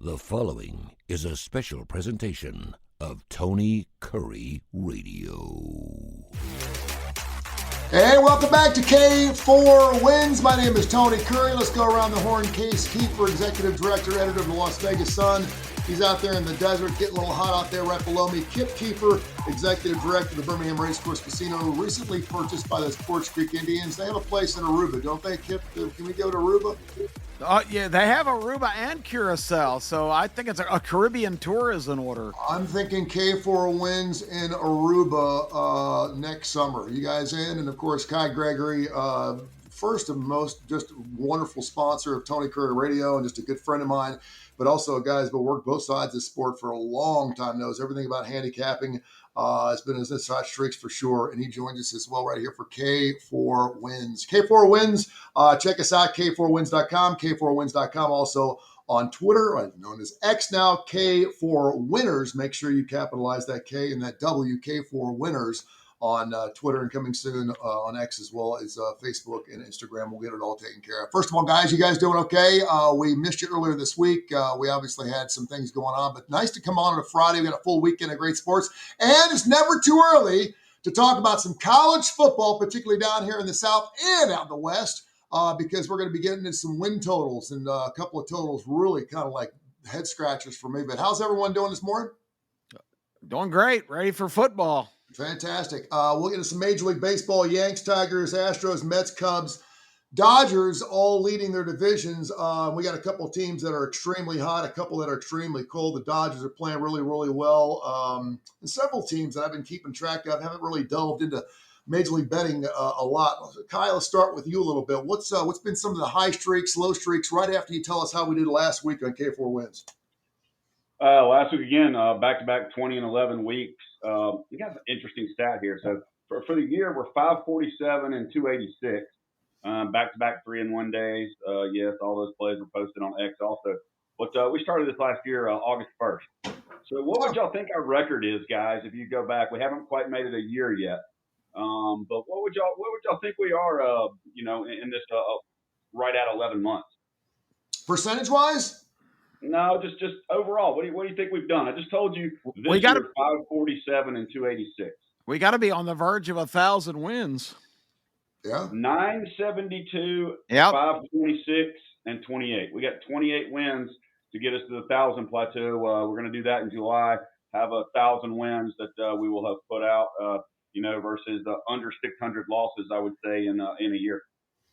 The following is a special presentation of Tony Kurre Radio. Hey, welcome back to K4Wins. My name is Tony Kurre. Let's go around the horn. Keefer, Executive Director, Editor of the Las Vegas Sun. He's out there in the desert, getting a little hot out there right below me. Keefer, Executive Director of the Birmingham Racecourse Casino, recently purchased by the Sports Creek Indians. They have a place in Aruba, don't they, Kip? Can we go to Aruba? Yeah, they have Aruba and Curacao, so I think it's a Caribbean tour is in order. I'm thinking K4Wins in Aruba next summer. You guys in? And, of course, Gregory, first and most just wonderful sponsor of Tony Kurre Radio and just a good friend of mine, but also a guy who's been working both sides of the sport for a long time, knows everything about handicapping. It's been his hot streaks for sure, and he joins us as well right here for K4Wins. K4Wins, check us out, K4Wins.com, K4Wins.com, also on Twitter, known as X now, K4Winners. Make sure you capitalize that K and that W, K4Winners, on Twitter, and coming soon on X as well as Facebook and Instagram. We'll get it all taken care of. First of all, guys, you guys doing okay? We missed you earlier this week. We obviously had some things going on, but nice to come on a Friday. We got a full weekend of great sports, and it's never too early to talk about some college football, particularly down here in the South and out in the West, because we're going to be getting into some win totals and a couple of totals really kind of like head scratchers for me. But how's everyone doing this morning? Doing great. Ready for football. Fantastic. We'll get into some Major League Baseball. Yanks, Tigers, Astros, Mets, Cubs, Dodgers all leading their divisions. We got a couple of teams that are extremely hot, a couple that are extremely cold. The Dodgers are playing really, really well. And several teams that I've been keeping track of haven't really delved into Major League betting a lot. Kyle, let's start with you a little bit. What's been some of the high streaks, low streaks, right after you tell us how we did last week on K4Wins? Last week, again, back-to-back 20 and 11 weeks. You got an interesting stat here. So for the year, we're 547 and 286. Back-to-back 3-in-1 days. Yes, all those plays were posted on X also. But we started this last year, August 1st. So what would y'all think our record is, guys, if you go back? We haven't quite made it a year yet. But what would y'all think we are, in this right at 11 months? Percentage-wise? No, just overall. What do you think we've done? I just told you this year 547 and 286. We got to be on the verge of 1,000 wins. Yeah. 972, Yep. 526, and 28. We got 28 wins to get us to the 1,000 plateau. We're going to do that in July. Have 1,000 wins that we will have put out, versus under 600 losses, I would say, in a year.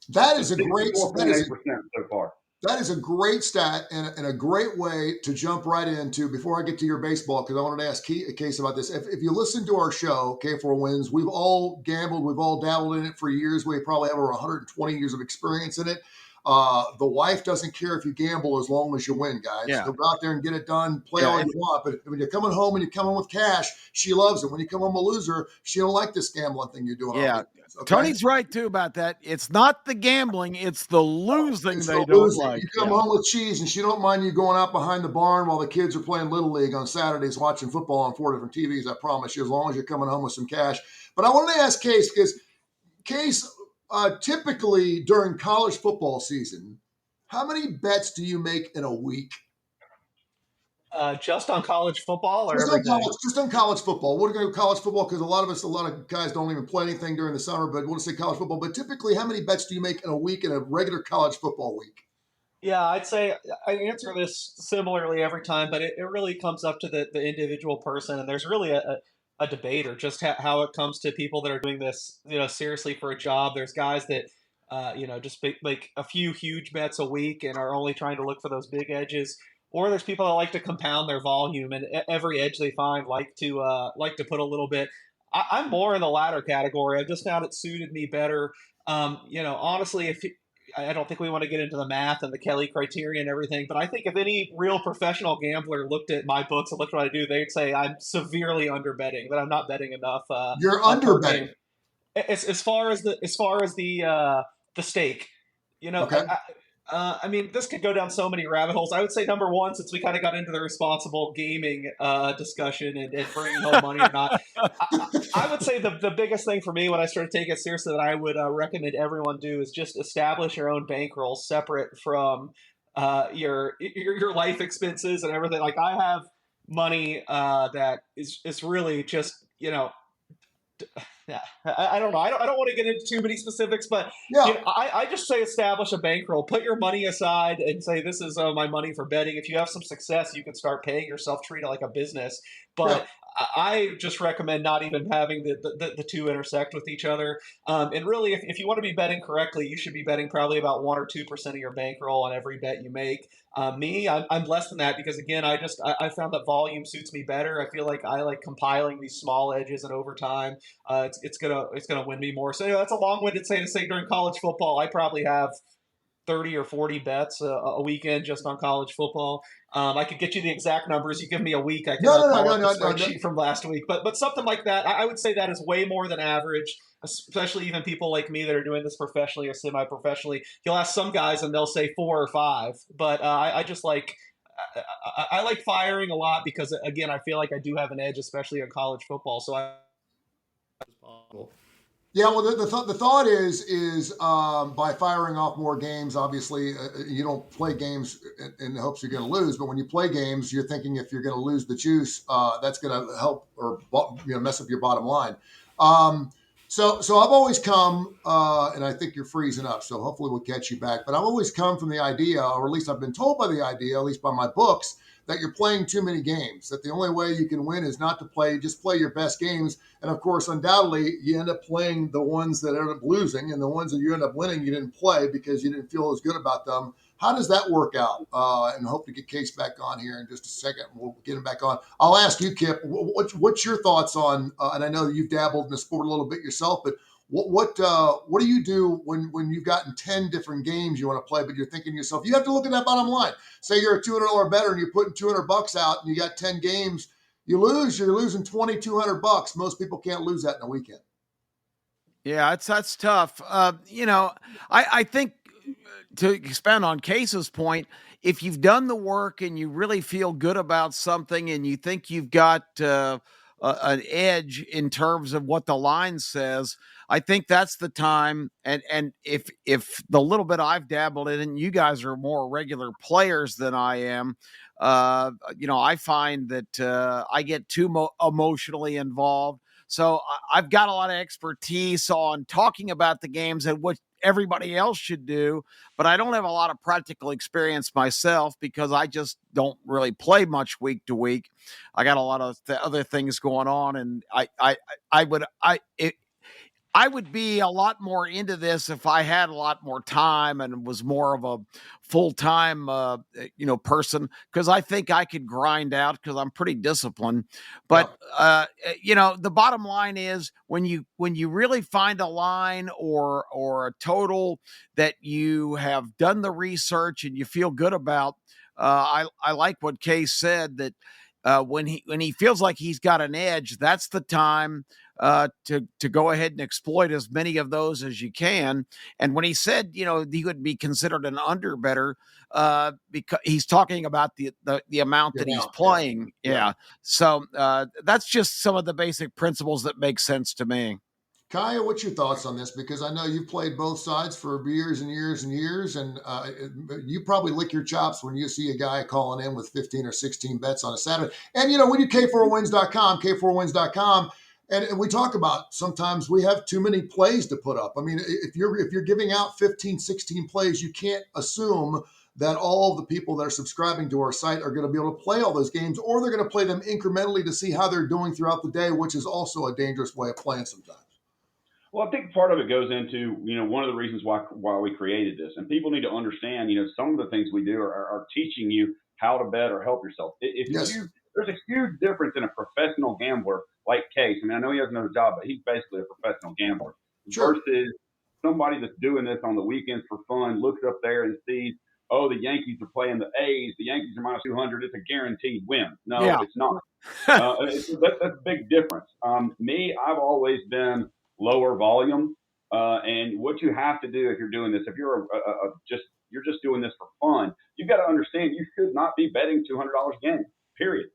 That is a great 4.8% so far. That is a great stat and a great way to jump right into, before I get to your baseball, because I wanted to ask Case about this. If you listen to our show, K4Wins, we've all gambled, we've all dabbled in it for years. We probably have over 120 years of experience in it. The wife doesn't care if you gamble as long as you win, guys. Yeah. So go out there and get it done, play all you want. But when you're coming home and you come home with cash, she loves it. When you come home a loser, she don't like this gambling thing you're doing. Yeah. Okay? Tony's right, too, about that. It's not the gambling. It's the losing they don't like. You come home with cheese, and she don't mind you going out behind the barn while the kids are playing Little League on Saturdays, watching football on 4 different TVs, I promise you, as long as you're coming home with some cash. But I wanted to ask Case, because Case, typically during college football season, how many bets do you make in a week? Just on college football, or just on college football. We're going to do college football because a lot of guys don't even play anything during the summer, but we'll say college football. But typically, how many bets do you make in a week in a regular college football week? Yeah, I'd say I answer this similarly every time, but it really comes up to the individual person, and there's really a debate, or just how it comes to people that are doing this, seriously for a job. There's guys that just make a few huge bets a week and are only trying to look for those big edges. Or there's people that like to compound their volume, and every edge they find like to put a little bit. I'm more in the latter category. I just found it suited me better. Honestly, I don't think we want to get into the math and the Kelly criteria and everything, but I think if any real professional gambler looked at my books and looked at what I do, they'd say I'm severely underbetting, that I'm not betting enough. You're underbetting. As far as the stake, Okay. This could go down so many rabbit holes. I would say number one, since we kind of got into the responsible gaming discussion and bringing home money or not, I would say the biggest thing for me when I started taking it seriously that I would recommend everyone do is just establish your own bankroll separate from your life expenses and everything. Like I have money that is really just, yeah, I don't know. I don't want to get into too many specifics, but Yeah, I just say establish a bankroll. Put your money aside and say this is my money for betting. If you have some success, you can start paying yourself, treat it like a business. yeah. But I just recommend not even having the two intersect with each other. And really, if you want to be betting correctly, you should be betting probably about 1 or 2% of your bankroll on every bet you make. I'm less than that because again, I found that volume suits me better. I feel like I like compiling these small edges and over time, it's gonna win me more. So that's a long-winded say to say during college football, I probably have 30 or 40 bets a weekend just on college football. I could get you the exact numbers. You give me a week, I can No, no, no, call no, up the no, no, no. spreadsheet from last week. But something like that, I would say that is way more than average, especially even people like me that are doing this professionally or semi-professionally. You'll ask some guys and they'll say 4 or 5. But I just like I like firing a lot because again, I feel like I do have an edge, especially in college football. So I possible. Yeah, well, the thought is by firing off more games. Obviously, you don't play games in the hopes you're going to lose, but when you play games, you're thinking if you're going to lose the juice, that's going to help or mess up your bottom line. So I've always come, and I think you're freezing up, so hopefully we'll catch you back. But I've always come from the idea, or at least I've been told by the idea, at least by my books, that you're playing too many games. That the only way you can win is not to just play your best games. And of course, undoubtedly, you end up playing the ones that end up losing, and the ones that you end up winning, you didn't play because you didn't feel as good about them. How does that work out? And hope to get Case back on here in just a second. We'll get him back on. I'll ask you, Kip, what's your thoughts on? And I know you've dabbled in the sport a little bit yourself, but what do you do when you've gotten 10 different games you want to play, but you're thinking to yourself, you have to look at that bottom line. Say you're a $200 bettor and you're putting $200 out, and you got 10 games. You lose, you're losing $2,200. Most people can't lose that in a weekend. Yeah, that's tough. I think to expand on Case's point, if you've done the work and you really feel good about something and you think you've got an edge in terms of what the line says, I think that's the time. And if the little bit I've dabbled in, and you guys are more regular players than I am, I find that I get too emotionally involved. So I've got a lot of expertise on talking about the games and what everybody else should do, but I don't have a lot of practical experience myself because I just don't really play much week to week. I got a lot of other things going on, and I would be a lot more into this if I had a lot more time and was more of a full-time, person, because I think I could grind out because I'm pretty disciplined. But, the bottom line is when you really find a line or a total that you have done the research and you feel good about, I like what Case said, that when he feels like he's got an edge, that's the time to go ahead and exploit as many of those as you can. And when he said, he would be considered an under better, because he's talking about the amount that he's playing. Yeah. So that's just some of the basic principles that make sense to me. Kaya, what's your thoughts on this? Because I know you've played both sides for years and years and years, and you probably lick your chops when you see a guy calling in with 15 or 16 bets on a Saturday. And, we do K4Wins.com, K4Wins.com, and we talk about sometimes we have too many plays to put up. I mean, if you're giving out 15, 16 plays, you can't assume that all of the people that are subscribing to our site are going to be able to play all those games, or they're going to play them incrementally to see how they're doing throughout the day, which is also a dangerous way of playing sometimes. Well, I think part of it goes into, one of the reasons why we created this. And people need to understand, some of the things we do are teaching you how to bet or help yourself. There's a huge difference in a professional gambler like Case. I mean, I know he has another job, but he's basically a professional gambler. Sure. Versus somebody that's doing this on the weekends for fun, looks up there and sees, oh, the Yankees are playing the A's. The Yankees are minus 200. It's a guaranteed win. No, It's not. That's a big difference. I've always been lower volume. And what you have to do if you're doing this, if you're you're just doing this for fun, you've got to understand you should not be betting $200 a game, period.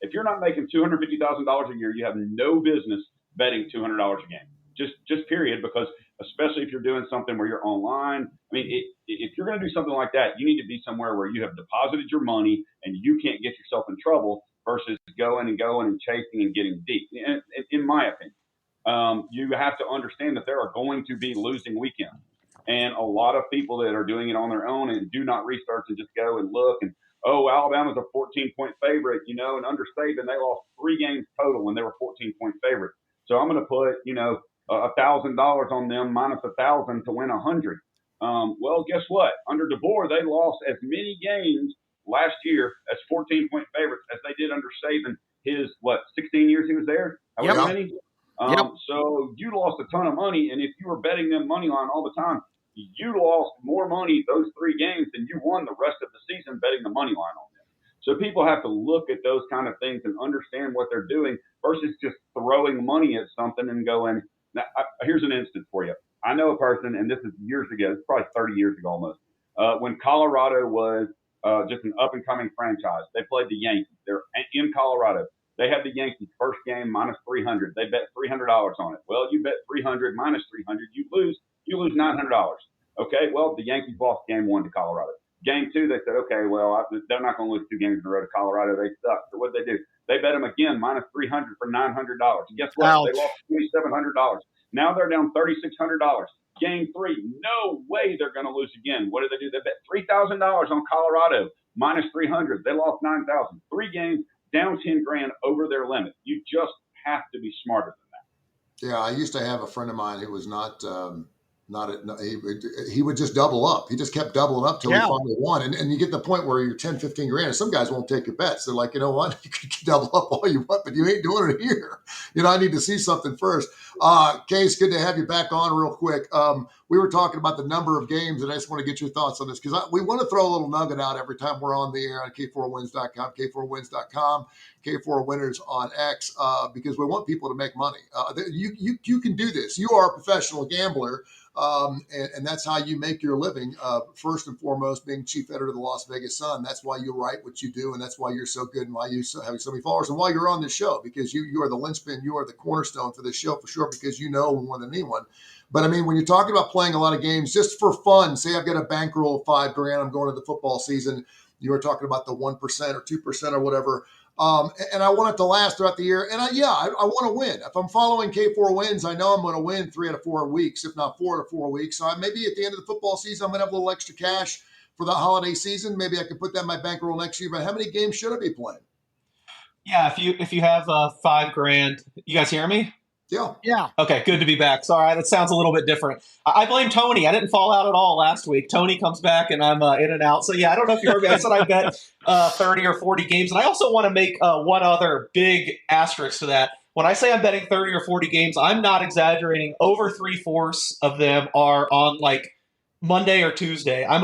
If you're not making $250,000 a year, you have no business betting $200 a game. Just period, because especially if you're doing something where you're online. I mean, if you're going to do something like that, you need to be somewhere where you have deposited your money and you can't get yourself in trouble versus going and chasing and getting deep. In my opinion, you have to understand that there are going to be losing weekends. And a lot of people that are doing it on their own and do not research and just go and look and, oh, Alabama's a 14-point favorite, and under Saban, they lost 3 games total when they were 14-point favorites. So I'm going to put, $1,000 on them minus 1,000 to win 100. Well, guess what? Under DeBoer, they lost as many games last year as 14-point favorites as they did under Saban. His 16 years he was there? However many? So you lost a ton of money, and if you were betting them money line all the time, you lost more money those 3 games than you won the rest of the season betting the money line on them. So people have to look at those kind of things and understand what they're doing versus just throwing money at something and going. Now, here's an instance for you. I know a person, and this is years ago. It's probably 30 years ago almost. When Colorado was just an up-and-coming franchise, they played the Yankees. They're in Colorado. They had the Yankees first game minus 300. They bet $300 on it. Well, you bet 300 minus 300, you lose $900. Okay, well, the Yankees lost game 1 to Colorado. Game 2, they said, okay, well, they're not going to lose 2 games in a row to Colorado. They suck. So what did they do? They bet them again minus 300 for $900. And guess what? Ouch. They lost $2,700. Now they're down $3,600. Game 3, no way they're going to lose again. What did they do? They bet $3,000 on Colorado minus 300. They lost 9,000. 3 games, down 10 grand over their limit. You just have to be smarter than that. Yeah, I used to have a friend of mine who was he would just double up. He just kept doubling up till he finally won. And you get the point where you're 10, 15 grand. And some guys won't take your bets. They're like, you know what? You can double up all you want, but you ain't doing it here. I need to see something first. Case, good to have you back on real quick. We were talking about the number of games, and I just want to get your thoughts on this because we want to throw a little nugget out every time we're on the air on K4Wins.com, K4Wins.com, K4Winners on X, because we want people to make money. You can do this. You are a professional gambler. And that's how you make your living. First and foremost, being chief editor of the Las Vegas Sun. That's why you write what you do, and that's why you're so good, and why you have so many followers, and why you're on this show, because you are the linchpin, you are the cornerstone for this show for sure, because you know more than anyone. But I mean, when you're talking about playing a lot of games just for fun, say I've got a bankroll of $5 grand, I'm going to the football season. You were talking about the 1% or 2% or whatever. And I want it to last throughout the year. And I want to win. If I'm following K4 Wins, I know I'm going to win 3 out of 4 weeks, if not 4 out of 4 weeks. So maybe at the end of the football season, I'm going to have a little extra cash for the holiday season. Maybe I can put that in my bankroll next year. But how many games should I be playing? Yeah, if you have $5 grand, you guys hear me? Yeah. Okay, good to be back. Sorry, that sounds a little bit different. I blame Tony. I didn't fall out at all last week. Tony comes back and I'm in and out. So yeah, I don't know if you heard me. I said I bet 30 or 40 games. And I also want to make one other big asterisk to that. When I say I'm betting 30 or 40 games, I'm not exaggerating. Over 3/4 of them are on Monday or Tuesday. I'm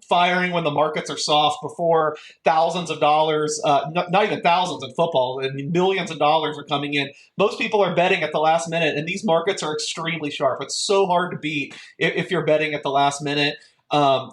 firing when the markets are soft before thousands of dollars, not even thousands in football, and millions of dollars are coming in. Most people are betting at the last minute, and these markets are extremely sharp. It's so hard to beat if you're betting at the last minute.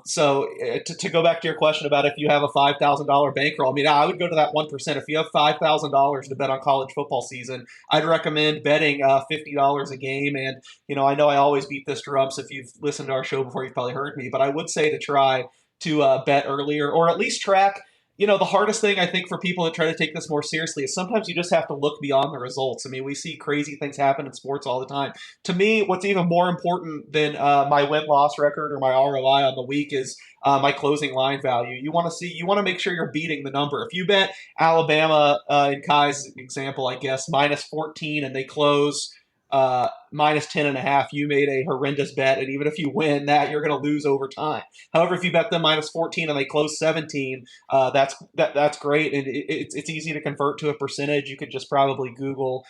So to go back to your question about if you have a $5,000 bankroll, I mean, I would go to that 1%. If you have $5,000 to bet on college football season, I'd recommend betting $50 a game. And, I know I always beat this drum. So if you've listened to our show before, you've probably heard me, but I would say to try to bet earlier, or at least track. The hardest thing I think for people that try to take this more seriously is sometimes you just have to look beyond the results. I mean, we see crazy things happen in sports all the time. To me, what's even more important than my win-loss record or my ROI on the week is my closing line value. You want to make sure you're beating the number. If you bet Alabama, in Kai's example, I guess, minus 14 and they close minus 10.5, you made a horrendous bet, and even if you win that, you're going to lose over time. However, if you bet them minus 14 and they close 17, that's great, and it's easy to convert to a percentage. You could just probably Google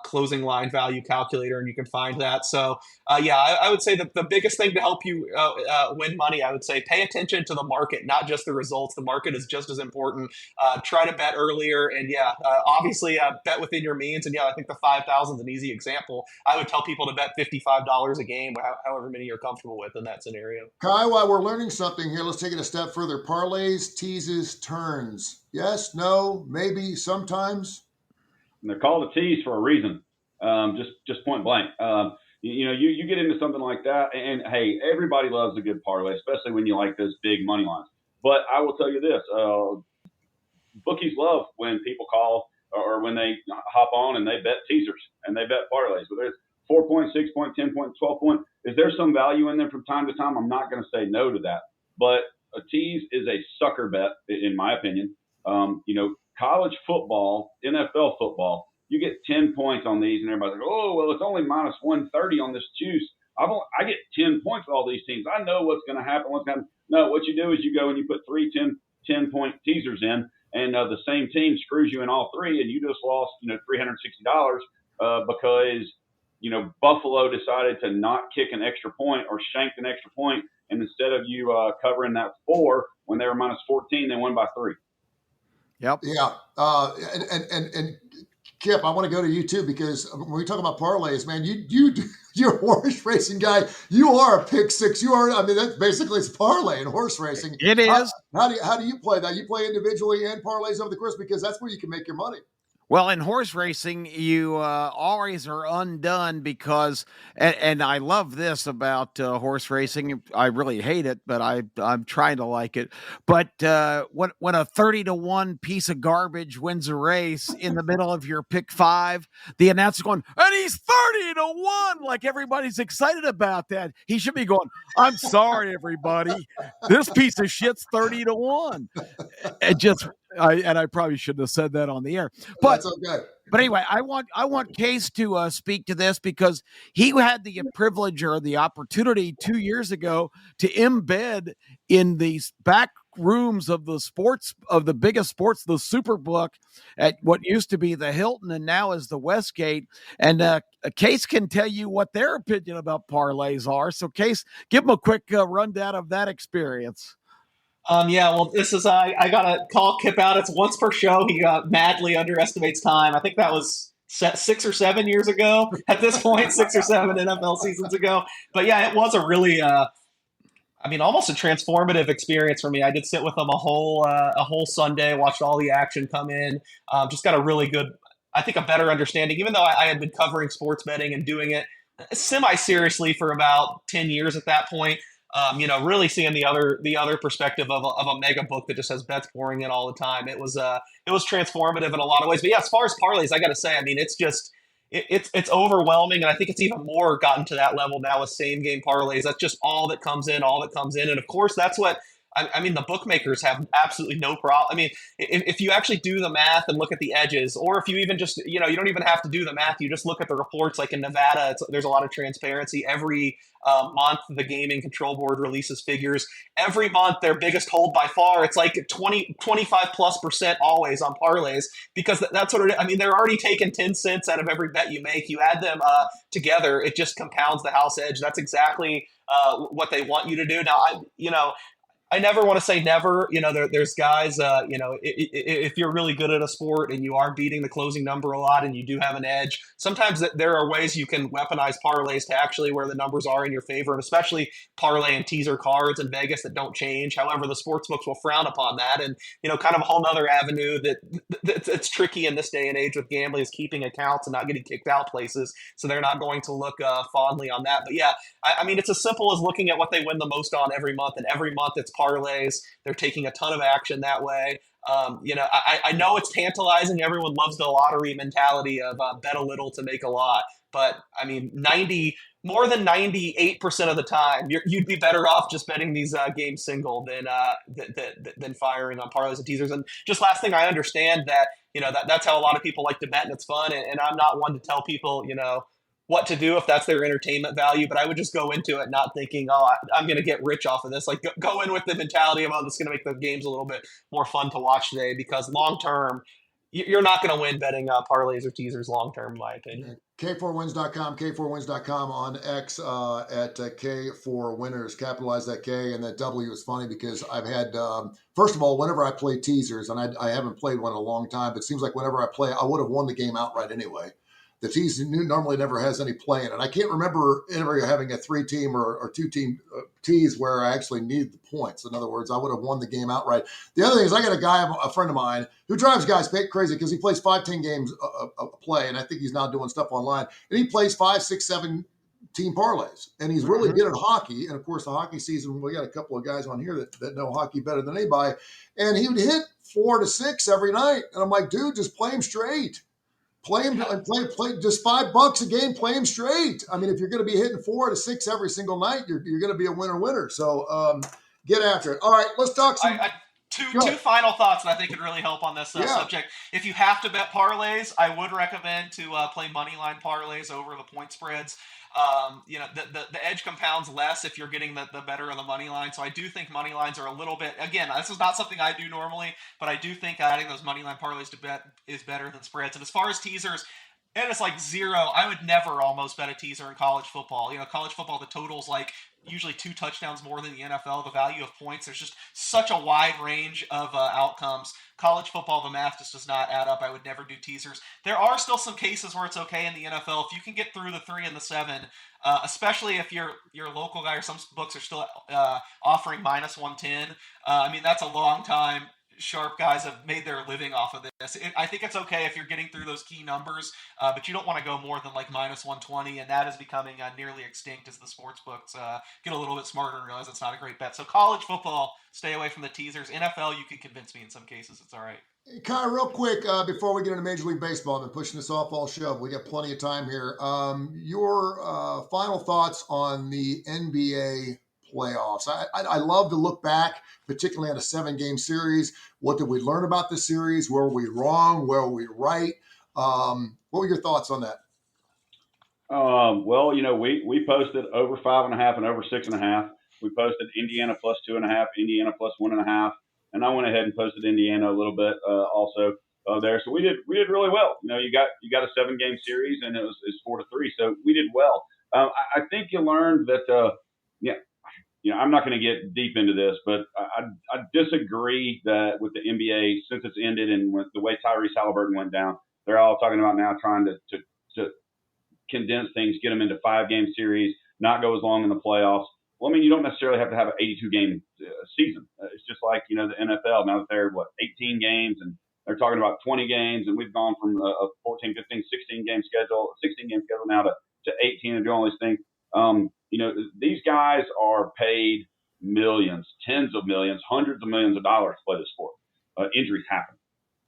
closing line value calculator, and you can find that. So, I would say that the biggest thing to help you win money, I would say, pay attention to the market, not just the results. The market is just as important. Try to bet earlier, and obviously bet within your means. And I think the 5,000 is an easy example. I would tell people to bet $55 a game, however many you're comfortable with in that scenario. Kai, while we're learning something here, let's take it a step further. Parlays, teases, turns. Yes, no, maybe, sometimes. And they're called a tease for a reason. Just point blank. You get into something like that, and hey, everybody loves a good parlay, especially when you like those big money lines. But I will tell you this: bookies love when people call or when they hop on and they bet teasers and they bet parlays. Whether it's 4 point, 6 point, 10 point, 12 point, is there some value in them from time to time? I'm not going to say no to that, but a tease is a sucker bet, in my opinion. College football, NFL football, you get 10 points on these, and everybody's like, oh, well, it's only minus 130 on this juice. I get 10 points with all these teams. I know what's going to happen. No, what you do is you go and you put 10-point teasers in, and the same team screws you in all three, and you just lost, $360 because, Buffalo decided to not kick an extra point or shank an extra point, and instead of you covering that 4 when they were minus 14, they won by 3. Yep. Yeah. And Kip, I want to go to you too, because when we talk about parlays, man, you're a horse racing guy. You are a pick six. That's basically it's parlay in horse racing. It is. How do you play that? You play individually and parlays over the course, because that's where you can make your money. Well, in horse racing, you always are undone because, and I love this about horse racing. I really hate it, but I'm trying to like it. But when a 30-1 piece of garbage wins a race in the middle of your pick 5, the announcer's going, and he's 30-1, like everybody's excited about that. He should be going, I'm sorry, everybody, this piece of shit's 30-1. I probably shouldn't have said that on the air, but that's okay. But anyway, I want Case to speak to this, because he had the privilege or the opportunity 2 years ago to embed in these back rooms of the biggest sports, the Superbook, at what used to be the Hilton and now is the Westgate. And Case can tell you what their opinion about parlays are. So Case, give him a quick rundown of that experience. Well, this is, I got to call Kip out. It's once per show. He madly underestimates time. I think that was 6 or 7 years ago at this point, 6 or 7 NFL seasons ago. But yeah, it was a really, almost a transformative experience for me. I did sit with him a whole Sunday, watched all the action come in, just got a really good, I think a better understanding, even though I had been covering sports betting and doing it semi-seriously for about 10 years at that point. Really seeing the other perspective of a mega book that just has bets pouring in all the time. It was transformative in a lot of ways. But yeah, as far as parlays, I got to say, it's just it's overwhelming, and I think it's even more gotten to that level now with same game parlays. That's just all that comes in, and of course that's what. The bookmakers have absolutely no problem. If you actually do the math and look at the edges, or if you even just, you don't even have to do the math. You just look at the reports, like in Nevada, there's a lot of transparency. Every month, the Gaming Control Board releases figures. Every month, their biggest hold by far, it's like 25+% always on parlays, because that's what it is. They're already taking 10 cents out of every bet you make. You add them together, it just compounds the house edge. That's exactly what they want you to do. Now, I never want to say never. There's guys, if you're really good at a sport and you are beating the closing number a lot and you do have an edge, sometimes there are ways you can weaponize parlays to actually where the numbers are in your favor, and especially parlay and teaser cards in Vegas that don't change. However, the sports books will frown upon that. And, kind of a whole nother avenue that's tricky in this day and age with gambling is keeping accounts and not getting kicked out places. So they're not going to look fondly on that. But yeah, it's as simple as looking at what they win the most on every month, and every month it's parlays. They're taking a ton of action that way. I know it's tantalizing. Everyone loves the lottery mentality of bet a little to make a lot. But more than 98% of the time, you'd be better off just betting these games single than firing on parlays and teasers. And just last thing, I understand that that's how a lot of people like to bet, and it's fun. And I'm not one to tell people what to do if that's their entertainment value, but I would just go into it not thinking, I'm going to get rich off of this. Like, go in with the mentality of, this is going to make the games a little bit more fun to watch today, because long term, you're not going to win betting parlays or teasers long term, in my opinion. K4Wins.com, K4Wins.com on X at K4Winners. Capitalize that K, and that W is funny because I've had, first of all, whenever I play teasers, and I haven't played one in a long time, but it seems like whenever I play, I would have won the game outright anyway. The tease normally never has any play in it. I can't remember ever having a 3-team or 2-team tease where I actually needed the points. In other words, I would have won the game outright. The other thing is I got a friend of mine who drives guys crazy because he plays 5-10 games a play, and I think he's now doing stuff online. And he plays 5, 6, 7 team parlays, and he's really good at hockey. And of course, the hockey season, we got a couple of guys on here that know hockey better than anybody. And he would hit 4 to 6 every night. And I'm like, dude, just play him straight. Play him, play just $5 a game. Play him straight. I mean, if you're going to be hitting 4 to 6 every single night, you're going to be a winner. So get after it. All right, let's talk some. Two final thoughts that I think could really help on this subject. If you have to bet parlays, I would recommend to play money line parlays over the point spreads. The edge compounds less if you're getting the better of the money line. So I do think money lines are a little bit, again, this is not something I do normally, but I do think adding those money line parlays to bet is better than spreads. And as far as teasers, and it's like zero. I would never almost bet a teaser in college football. College football, the total's like usually 2 touchdowns more than the NFL. The value of points, there's just such a wide range of outcomes. College football, the math just does not add up. I would never do teasers. There are still some cases where it's okay in the NFL. If you can get through the 3 and the 7, especially if you're a local guy, or some books are still offering minus 110. That's a long time. Sharp guys have made their living off of this. I think it's okay if you're getting through those key numbers, but you don't want to go more than like minus 120, and that is becoming nearly extinct as the sports books get a little bit smarter and realize it's not a great bet. So college football, stay away from the teasers. NFL, you can convince me in some cases it's all right. Hey, Kai, real quick, before we get into Major League Baseball, I've been pushing this off all show. We got plenty of time here. Your final thoughts on the NBA playoffs. I love to look back, particularly on a 7-game series. What did we learn about the series? Where were we wrong? Where were we right? What were your thoughts on that? We posted over 5.5 and over 6.5. We posted Indiana plus 2.5, Indiana plus 1.5, and I went ahead and posted Indiana a little bit also there. So we did really well. You got a 7-game series, and it's 4-3. So we did well. I think you learned that. I'm not going to get deep into this, but I disagree that with the NBA, since it's ended and with the way Tyrese Halliburton went down, they're all talking about now trying to condense things, get them into 5-game series, not go as long in the playoffs. Well, you don't necessarily have to have an 82-game season. It's just like, the NFL. Now that they're, 18 games, and they're talking about 20 games, and we've gone from a 14, 15, 16-game schedule now to 18 and doing all these things. These guys are paid millions, tens of millions, hundreds of millions of dollars to play this sport. Injuries happen.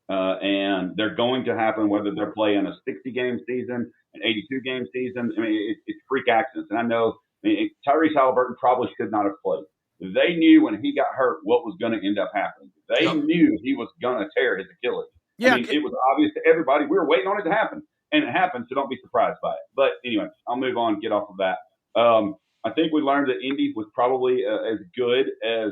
And they're going to happen whether they're playing a 60-game season, an 82-game season. It's freak accidents. And I know Tyrese Halliburton probably should not have played. They knew when he got hurt what was going to end up happening. They knew he was going to tear his Achilles. Yeah. It was obvious to everybody. We were waiting on it to happen. And it happened, so don't be surprised by it. But anyway, I'll move on and get off of that. I think we learned that Indy was probably as good as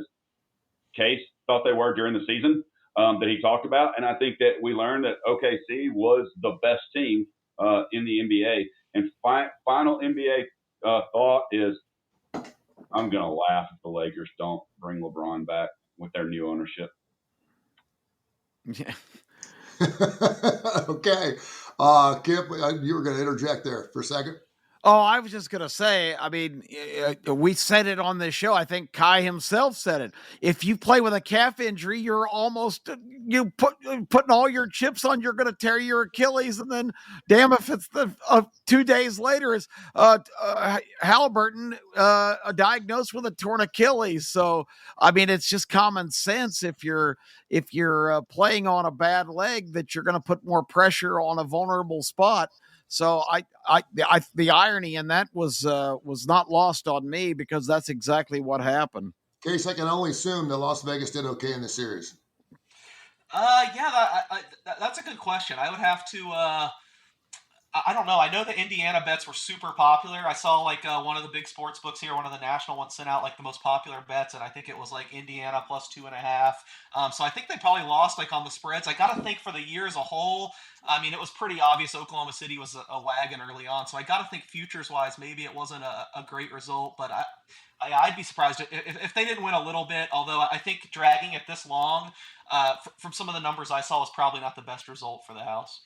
Case thought they were during the season that he talked about. And I think that we learned that OKC was the best team in the NBA. And final NBA thought is I'm going to laugh if the Lakers don't bring LeBron back with their new ownership. Yeah. Okay. Kip, you were going to interject there for a second. Oh, I was just going to say, we said it on this show. I think Kai himself said it. If you play with a calf injury, you're almost, putting all your chips on, you're going to tear your Achilles. And then, damn, if it's 2 days later is Halliburton diagnosed with a torn Achilles. So, it's just common sense if you're playing on a bad leg that you're going to put more pressure on a vulnerable spot. So the irony in that was not lost on me, because that's exactly what happened. Case, I can only assume that Las Vegas did okay in the series. That's a good question. I would have to. I don't know. I know the Indiana bets were super popular. I saw one of the big sports books here, one of the national ones, sent out the most popular bets, and I think it was Indiana plus 2.5. So I think they probably lost on the spreads. I got to think for the year as a whole. It was pretty obvious Oklahoma City was a wagon early on. So I got to think futures-wise, maybe it wasn't a great result. But I'd be surprised if they didn't win a little bit, although I think dragging it this long, from some of the numbers I saw, was probably not the best result for the house.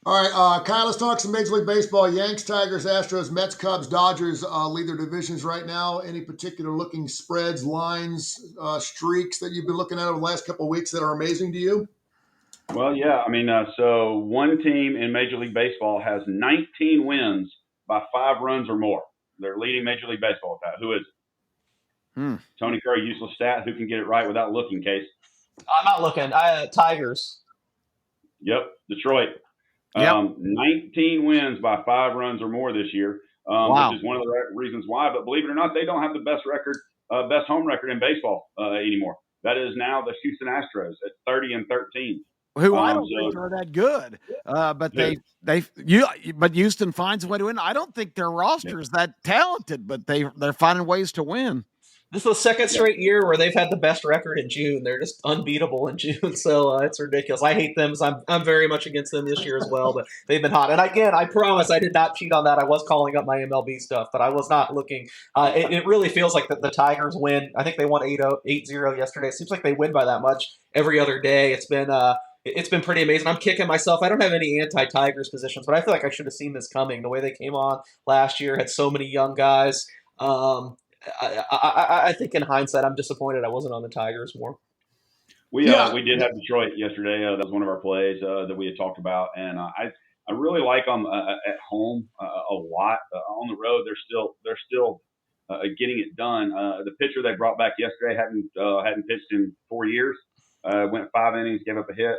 All right, Kyle, let's talk some Major League Baseball. Yanks, Tigers, Astros, Mets, Cubs, Dodgers lead their divisions right now. Any particular looking spreads, lines, streaks that you've been looking at over the last couple of weeks that are amazing to you? Well, yeah. So one team in Major League Baseball has 19 wins by 5 runs or more. They're leading Major League Baseball with that. Who is it? Tony Curry, useless stat. Who can get it right without looking, Case? I'm not looking. Tigers. Yep, Detroit. Yep. 19 wins by 5 runs or more this year, Wow. which is one of the reasons why. But believe it or not, they don't have the best home record in baseball anymore. That is now the Houston Astros at 30-13. Who I don't think are that good, but but Houston finds a way to win. I don't think their roster is that talented, but they're finding ways to win. This is the second straight year where they've had the best record in June. They're just unbeatable in June, so it's ridiculous. I hate them. So I'm very much against them this year as well, but they've been hot. And again, I promise I did not cheat on that. I was calling up my MLB stuff, but I was not looking. It really feels like the Tigers win. I think they won 8-0 yesterday. It seems like they win by that much every other day. It's been pretty amazing. I'm kicking myself. I don't have any anti-Tigers positions, but I feel like I should have seen this coming. The way they came on last year, had so many young guys. I think in hindsight, I'm disappointed I wasn't on the Tigers more. We did have Detroit yesterday. That was one of our plays that we had talked about, and I really like them at home a lot. On the road, they're still getting it done. The pitcher they brought back yesterday hadn't pitched in 4 years. Went 5 innings, gave up a hit.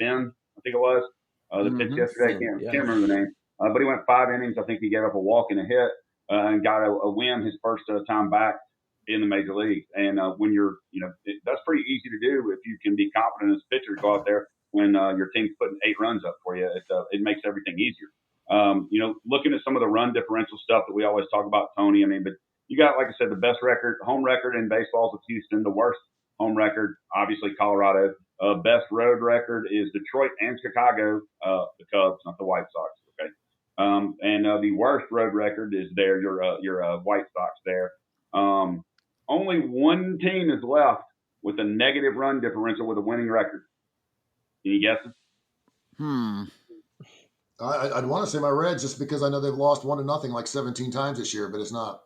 Finn, I think it was the pitch yesterday. Can't remember the name, but he went 5 innings. I think he gave up a walk and a hit. And got a win his first time back in the major leagues. And when that's pretty easy to do if you can be confident as a pitcher to go out there when your team's putting 8 runs up for you. It makes everything easier. Looking at some of the run differential stuff that we always talk about, Tony. I mean, but you got, like I said, the best home record in baseball is Houston. The worst home record, obviously, Colorado. Best road record is Detroit and Chicago, the Cubs, not the White Sox. Okay. And the worst road record is your White Sox there. Only one team is left with a negative run differential with a winning record. Any guesses? I'd want to say my Reds just because I know they've lost 1-0 like 17 times this year, but it's not.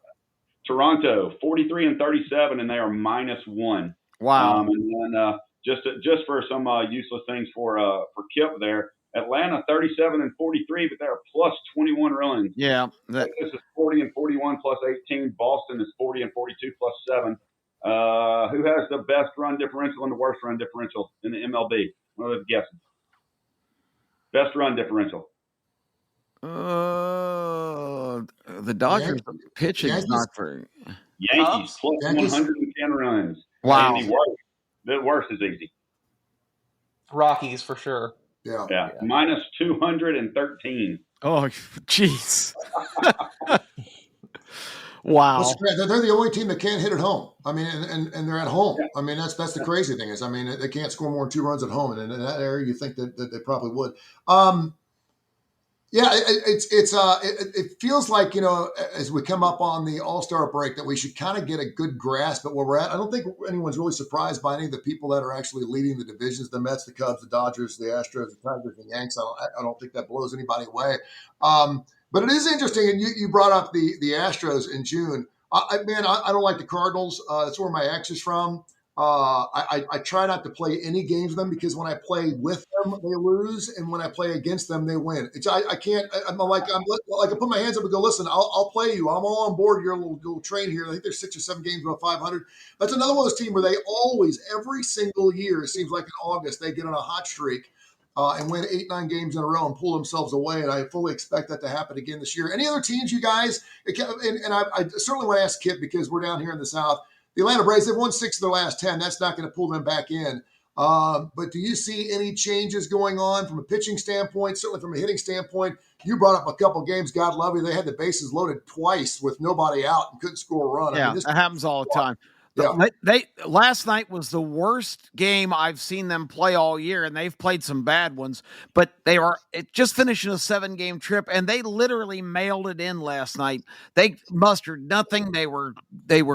Toronto, 43-37, and they are -1. Wow. And then just for some useless things for Kip there. Atlanta 37-43, but they're plus 21 runs. Yeah. This is 40-41 plus 18. Boston is 40-42 plus 7. Who has the best run differential and the worst run differential in the MLB? What are the guesses? Best run differential. The Dodgers pitching is not very. Yankees plus 110 runs. Wow. And the worst is easy. Rockies for sure. Yeah. Minus 213. Oh, jeez. Wow. They're the only team that can't hit at home. I mean, and they're at home. I mean, that's the crazy thing is, I mean, they can't score more than 2 runs at home. And in that area, you think that they probably would. Yeah, it feels like, as we come up on the All-Star break that we should kind of get a good grasp at where we're at. I don't think anyone's really surprised by any of the people that are actually leading the divisions, the Mets, the Cubs, the Dodgers, the Astros, the Tigers, the Yanks. I don't think that blows anybody away. But it is interesting, and you brought up the Astros in June. I don't like the Cardinals. That's where my ex is from. I try not to play any games with them because when I play with them, they lose, and when I play against them, they win. I can't. I'm like I put my hands up and go, listen, I'll play you. I'm all on board your little train here. I think there's 6 or 7 games above 500. That's another one of those teams where they always, every single year, it seems like in August, they get on a hot streak and win 8-9 games in a row and pull themselves away. And I fully expect that to happen again this year. Any other teams, you guys? And I certainly want to ask Kip because we're down here in the South. The Atlanta Braves, they've won 6 of their last 10. That's not going to pull them back in. But do you see any changes going on from a pitching standpoint, certainly from a hitting standpoint? You brought up a couple games. God love you. They had the bases loaded twice with nobody out and couldn't score a run. Yeah, that happens all the time. Yeah. They last night was the worst game I've seen them play all year, and they've played some bad ones. But they are just finishing a 7-game trip, and they literally mailed it in last night. They mustered nothing. They were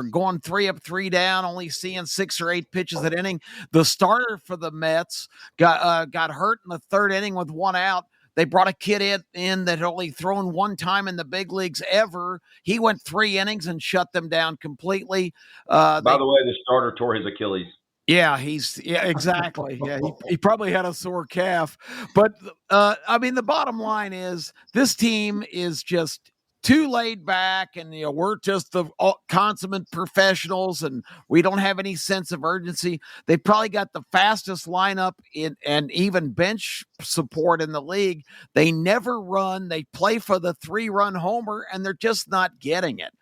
going 3 up, 3 down, only seeing 6 or 8 pitches an inning. The starter for the Mets got hurt in the 3rd inning with 1 out. They brought a kid in that had only thrown 1 time in the big leagues ever. He went 3 innings and shut them down completely. By the way, the starter tore his Achilles. Yeah, exactly. Yeah, he probably had a sore calf. But, the bottom line is this team is just too laid back, and we're just the consummate professionals, and we don't have any sense of urgency. They probably got the fastest lineup and even bench support in the league. They never run. They play for the 3-run homer, and they're just not getting it.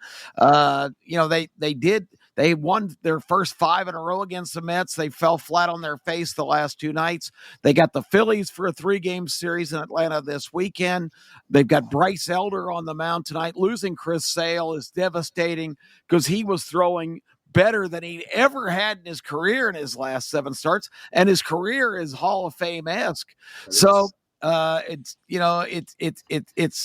They won their first 5 in a row against the Mets. They fell flat on their face the last 2 nights. They got the Phillies for a 3-game series in Atlanta this weekend. They've got Bryce Elder on the mound tonight. Losing Chris Sale is devastating because he was throwing better than he ever had in his career in his last 7 starts, and his career is Hall of Fame-esque. So it's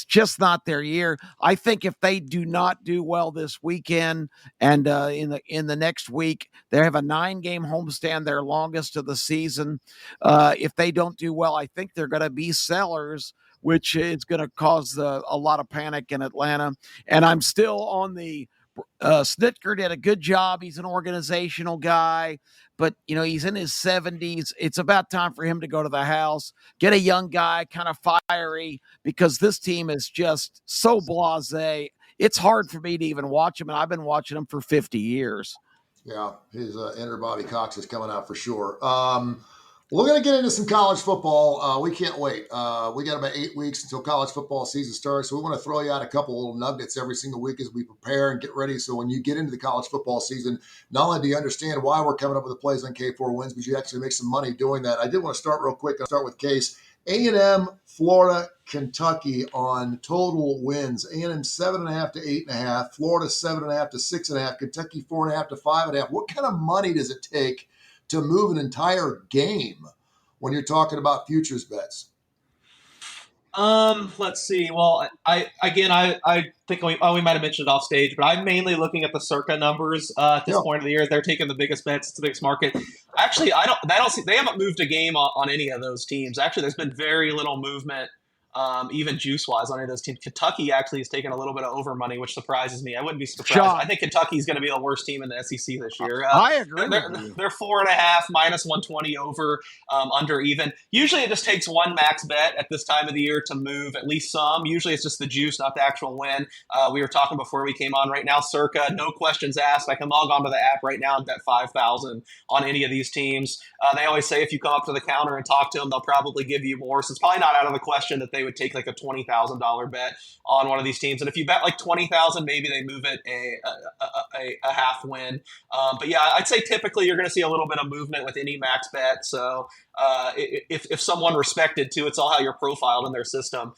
just not their year. I think if they do not do well this weekend and in the next week, they have a 9-game homestand, their longest of the season. If they don't do well, I think they're going to be sellers, which is going to cause a lot of panic in Atlanta. And I'm still on the Snitker did a good job. He's an organizational guy, but he's in his 70s. It's about time for him to go to the house, get a young guy, kind of fiery, because this team is just so blasé. It's hard for me to even watch him, and I've been watching him for 50 years. Yeah, his inner Bobby Cox is coming out for sure. We're going to get into some college football. We can't wait. We got about 8 weeks until college football season starts. So we want to throw you out a couple little nuggets every single week as we prepare and get ready. So when you get into the college football season, not only do you understand why we're coming up with the plays on K4Wins, but you actually make some money doing that. I did want to start real quick. I'll start with Case. A&M, Florida, Kentucky on total wins. A&M 7.5 to 8.5. Florida 7.5 to 6.5. Kentucky 4.5 to 5.5. What kind of money does it take to move an entire game when you're talking about futures bets? Let's see. Well, I think we might have mentioned it off stage, but I'm mainly looking at the Circa numbers at this point of the year. They're taking the biggest bets. It's the biggest market. Actually, I don't see. They haven't moved a game on any of those teams. Actually, there's been very little movement. Even juice-wise on any of those teams. Kentucky actually has taken a little bit of over money, which surprises me. I wouldn't be surprised. I think Kentucky's going to be the worst team in the SEC this year. I agree. They're 4.5, minus 120 over, under even. Usually it just takes one max bet at this time of the year to move at least some. Usually it's just the juice, not the actual win. We were talking before we came on right now. Circa, no questions asked. I can log onto the app right now and bet 5,000 on any of these teams. They always say if you come up to the counter and talk to them, they'll probably give you more. So it's probably not out of the question that they would take like a $20,000 bet on one of these teams. And if you bet like 20,000, maybe they move it a half win. But yeah, I'd say typically you're going to see a little bit of movement with any max bet. So if someone respected too, it's all how you're profiled in their system.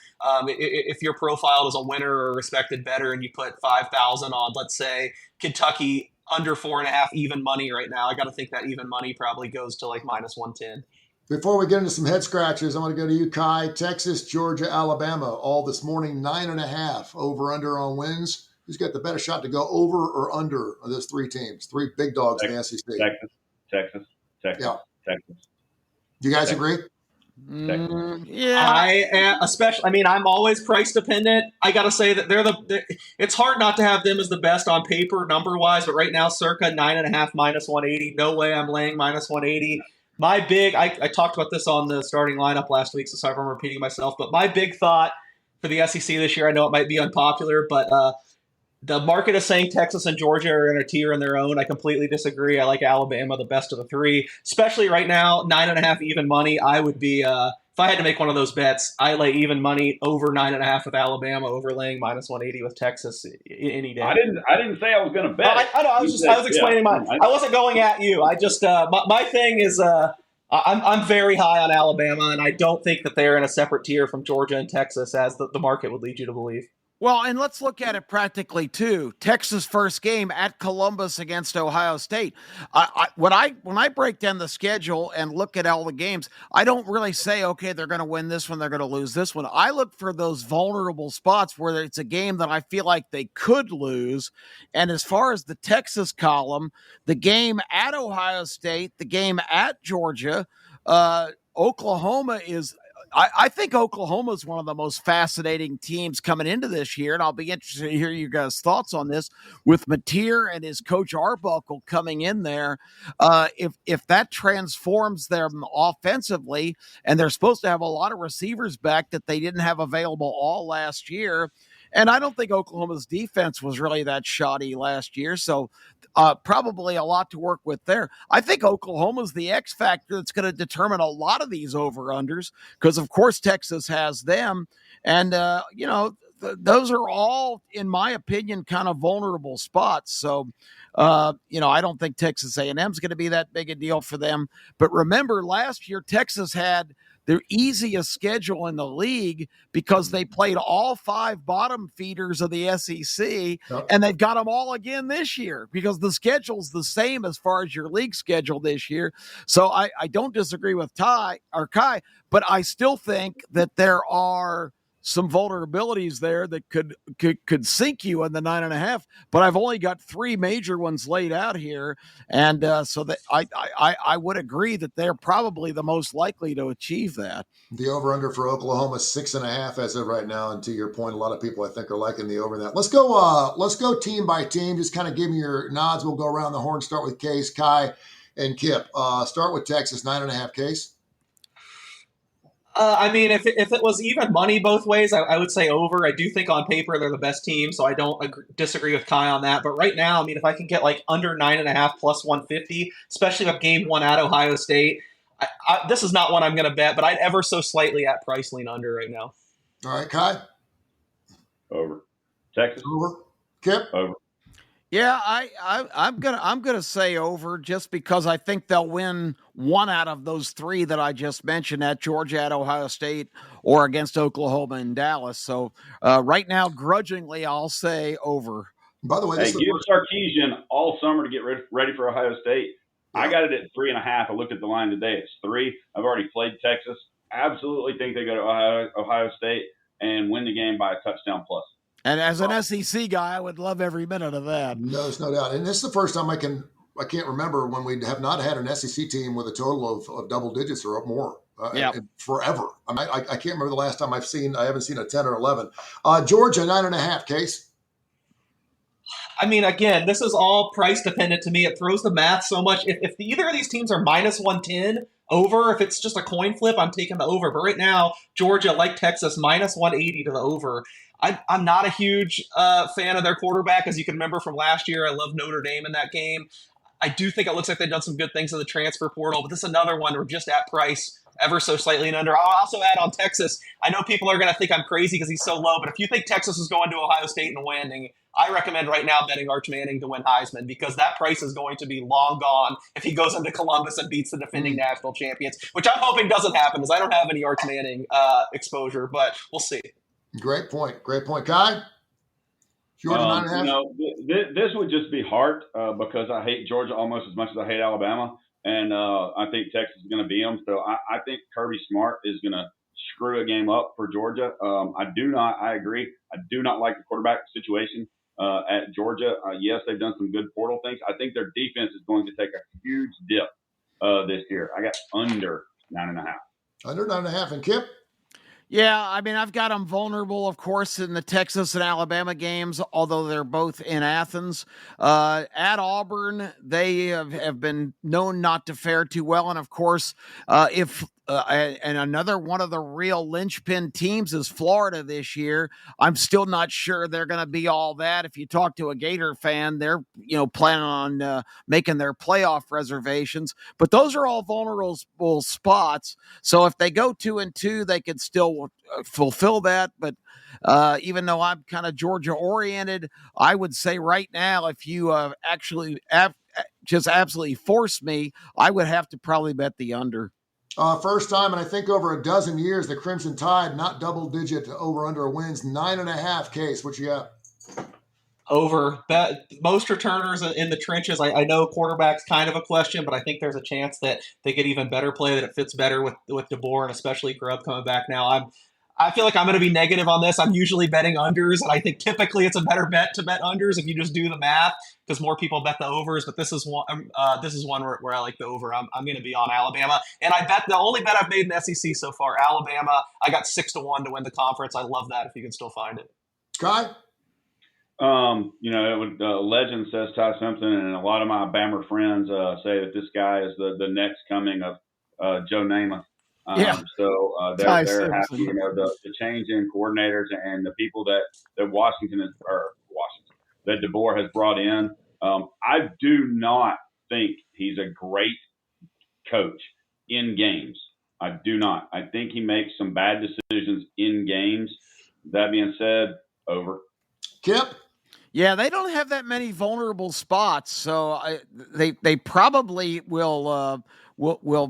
If you're profiled as a winner or a respected bettor and you put 5,000 on, let's say Kentucky under 4.5 even money right now, I got to think that even money probably goes to like minus 110. Before we get into some head scratchers, I want to go to you, Kai. Texas, Georgia, Alabama, all this morning, 9.5 over under on wins. Who's got the better shot to go over or under of those 3 teams? 3 big dogs in the SEC. Texas. Yeah. Texas. Do you guys agree? Yeah. I am especially. I mean, I'm always price dependent. I got to say that it's hard not to have them as the best on paper number wise, but right now, Circa 9.5 minus 180. No way I'm laying minus 180. I talked about this on the starting lineup last week, so sorry if I'm repeating myself, but my big thought for the SEC this year, I know it might be unpopular, but the market is saying Texas and Georgia are in a tier in their own. I completely disagree. I like Alabama the best of the 3, especially right now, 9.5 even money. I would be, if I had to make one of those bets, I lay even money over 9.5 with Alabama, overlaying minus 180 with Texas any day. I didn't say I was going to bet. I know. I was explaining mine. I wasn't going at you. I just my thing is I'm very high on Alabama, and I don't think that they're in a separate tier from Georgia and Texas, as the market would lead you to believe. Well, and let's look at it practically too. Texas' first game at Columbus against Ohio State. When I break down the schedule and look at all the games, I don't really say, okay, they're going to win this one, they're going to lose this one. I look for those vulnerable spots where it's a game that I feel like they could lose. And as far as the Texas column, the game at Ohio State, the game at Georgia, Oklahoma is. I think Oklahoma is one of the most fascinating teams coming into this year, and I'll be interested to hear you guys' thoughts on this with Mateer and his coach Arbuckle coming in there. If that transforms them offensively, and they're supposed to have a lot of receivers back that they didn't have available all last year, And I don't think Oklahoma's defense was really that shoddy last year. So probably a lot to work with there. I think Oklahoma's the X factor that's going to determine a lot of these over-unders because, of course, Texas has them. And, those are all, in my opinion, kind of vulnerable spots. So, I don't think Texas A&M is going to be that big a deal for them. But remember, last year, Texas had their easiest schedule in the league because they played all 5 bottom feeders of the SEC, and they've got them all again this year because the schedule's the same as far as your league schedule this year. So I don't disagree with Kai, but I still think that there are some vulnerabilities there that could sink you in the 9.5. But I've only got 3 major ones laid out here, and so that I would agree that they're probably the most likely to achieve that. The over/under for Oklahoma 6.5 as of right now, and to your point, a lot of people I think are liking the over that. Let's go team by team. Just kind of give me your nods. We'll go around the horn. Start with Case, Kai, and Kip. Start with Texas 9.5. Case. If it was even money both ways, I would say over. I do think on paper they're the best team, so I don't disagree with Kai on that. But right now, if I can get like under 9.5 plus 150, especially with game 1 at Ohio State, this is not one I'm going to bet, but I'd ever so slightly at price lean under right now. All right, Kai. Over. Texas. Over. Kip. Over. Yeah, I'm gonna say over just because I think they'll win 1 out of those 3 that I just mentioned at Georgia, at Ohio State, or against Oklahoma and Dallas. So right now, grudgingly, I'll say over. By the way, give Sarkisian all summer to get ready for Ohio State. Yeah. I got it at 3.5. I looked at the line today. It's 3. I've already played Texas. Absolutely think they go to Ohio State and win the game by a touchdown plus. And as an SEC guy, I would love every minute of that. No, there's no doubt. And this is the first time I can't remember when we have not had an SEC team with a total of double digits or more forever. I can't remember the last time I haven't seen a 10 or 11. Georgia, 9.5. Case. Again, this is all price dependent to me. It throws the math so much. If either of these teams are minus 110 over, if it's just a coin flip, I'm taking the over. But right now, Georgia, like Texas, minus 180 to the over. I'm not a huge fan of their quarterback, as you can remember from last year. I love Notre Dame in that game. I do think it looks like they've done some good things in the transfer portal, but this is another one we're just at price, ever so slightly and under. I'll also add on Texas. I know people are going to think I'm crazy because he's so low, but if you think Texas is going to Ohio State and winning, I recommend right now betting Arch Manning to win Heisman because that price is going to be long gone if he goes into Columbus and beats the defending national champions, which I'm hoping doesn't happen because I don't have any Arch Manning exposure, but we'll see. Great point. Kai? Georgia 9.5? This would just be hard because I hate Georgia almost as much as I hate Alabama. And I think Texas is going to beat them. So I think Kirby Smart is going to screw a game up for Georgia. I agree. I do not like the quarterback situation at Georgia. Yes, they've done some good portal things. I think their defense is going to take a huge dip this year. I got under 9.5. Under 9.5. And Kip? Yeah, I've got them vulnerable, of course, in the Texas and Alabama games, although they're both in Athens. At Auburn, they have been known not to fare too well. And, of course, and another one of the real linchpin teams is Florida this year. I'm still not sure they're going to be all that. If you talk to a Gator fan, they're planning on making their playoff reservations. But those are all vulnerable spots. So if they go 2-2, they could still fulfill that. But even though I'm kind of Georgia oriented, I would say right now, if you actually just absolutely force me, I would have to probably bet the under. First time, and I think over a dozen years, the Crimson Tide, not double-digit over/under wins, 9.5. Case. What you got? Over. Most returners in the trenches. I know quarterback's kind of a question, but I think there's a chance that they get even better play, that it fits better with DeBoer and especially Grubb coming back now. I feel like I'm going to be negative on this. I'm usually betting unders, and I think typically it's a better bet to bet unders if you just do the math because more people bet the overs. But this is one where I like the over. I'm going to be on Alabama, and I bet the only bet I've made in the SEC so far, Alabama. I got 6-1 to win the conference. I love that if you can still find it. Sky? Legend says Ty Simpson, and a lot of my Bammer friends say that this guy is the next coming of Joe Namath. Yeah, Ty They're happy, Simpson. the change in coordinators and the people that Washington is, or Washington, that DeBoer has brought in. I do not think he's a great coach in games. I do not. I think he makes some bad decisions in games. That being said, over. Kip? Yeah, they don't have that many vulnerable spots, so they probably will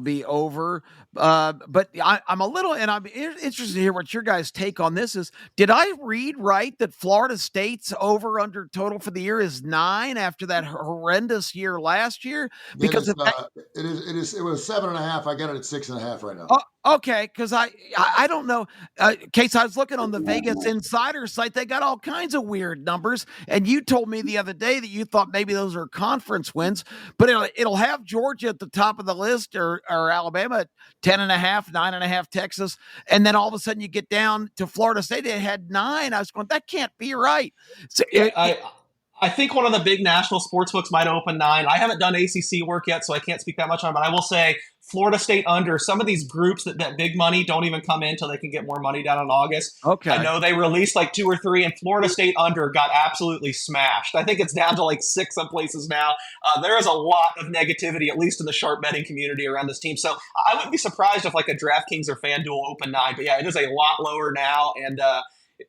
be over. But I'm a little, and I'm interested to hear what your guys' take on this is. Did I read right that Florida State's over under total for the year is 9 after that horrendous year last year? It Because is. if that, It was 7.5. I got it at 6.5 right now. okay, because I don't know. Case, I was looking on the Vegas Insider site. They got all kinds of weird numbers, and you told me the other day that you thought maybe those are conference wins, but it'll have Georgia at the top of the list, or Alabama at 10.5, 9.5, Texas, and then all of a sudden you get down to Florida State. They had 9. I was going, that can't be right. So I think one of the big national sports books might open 9. I haven't done ACC work yet, so I can't speak that much on it, but I will say Florida State under. Some of these groups that big money don't even come in until they can get more money down in August. Okay. I know they released like 2 or 3, and Florida State under got absolutely smashed. I think it's down to like 6 some places now. There is a lot of negativity, at least in the sharp betting community, around this team. So I wouldn't be surprised if like a DraftKings or FanDuel open 9. But yeah, it is a lot lower now, and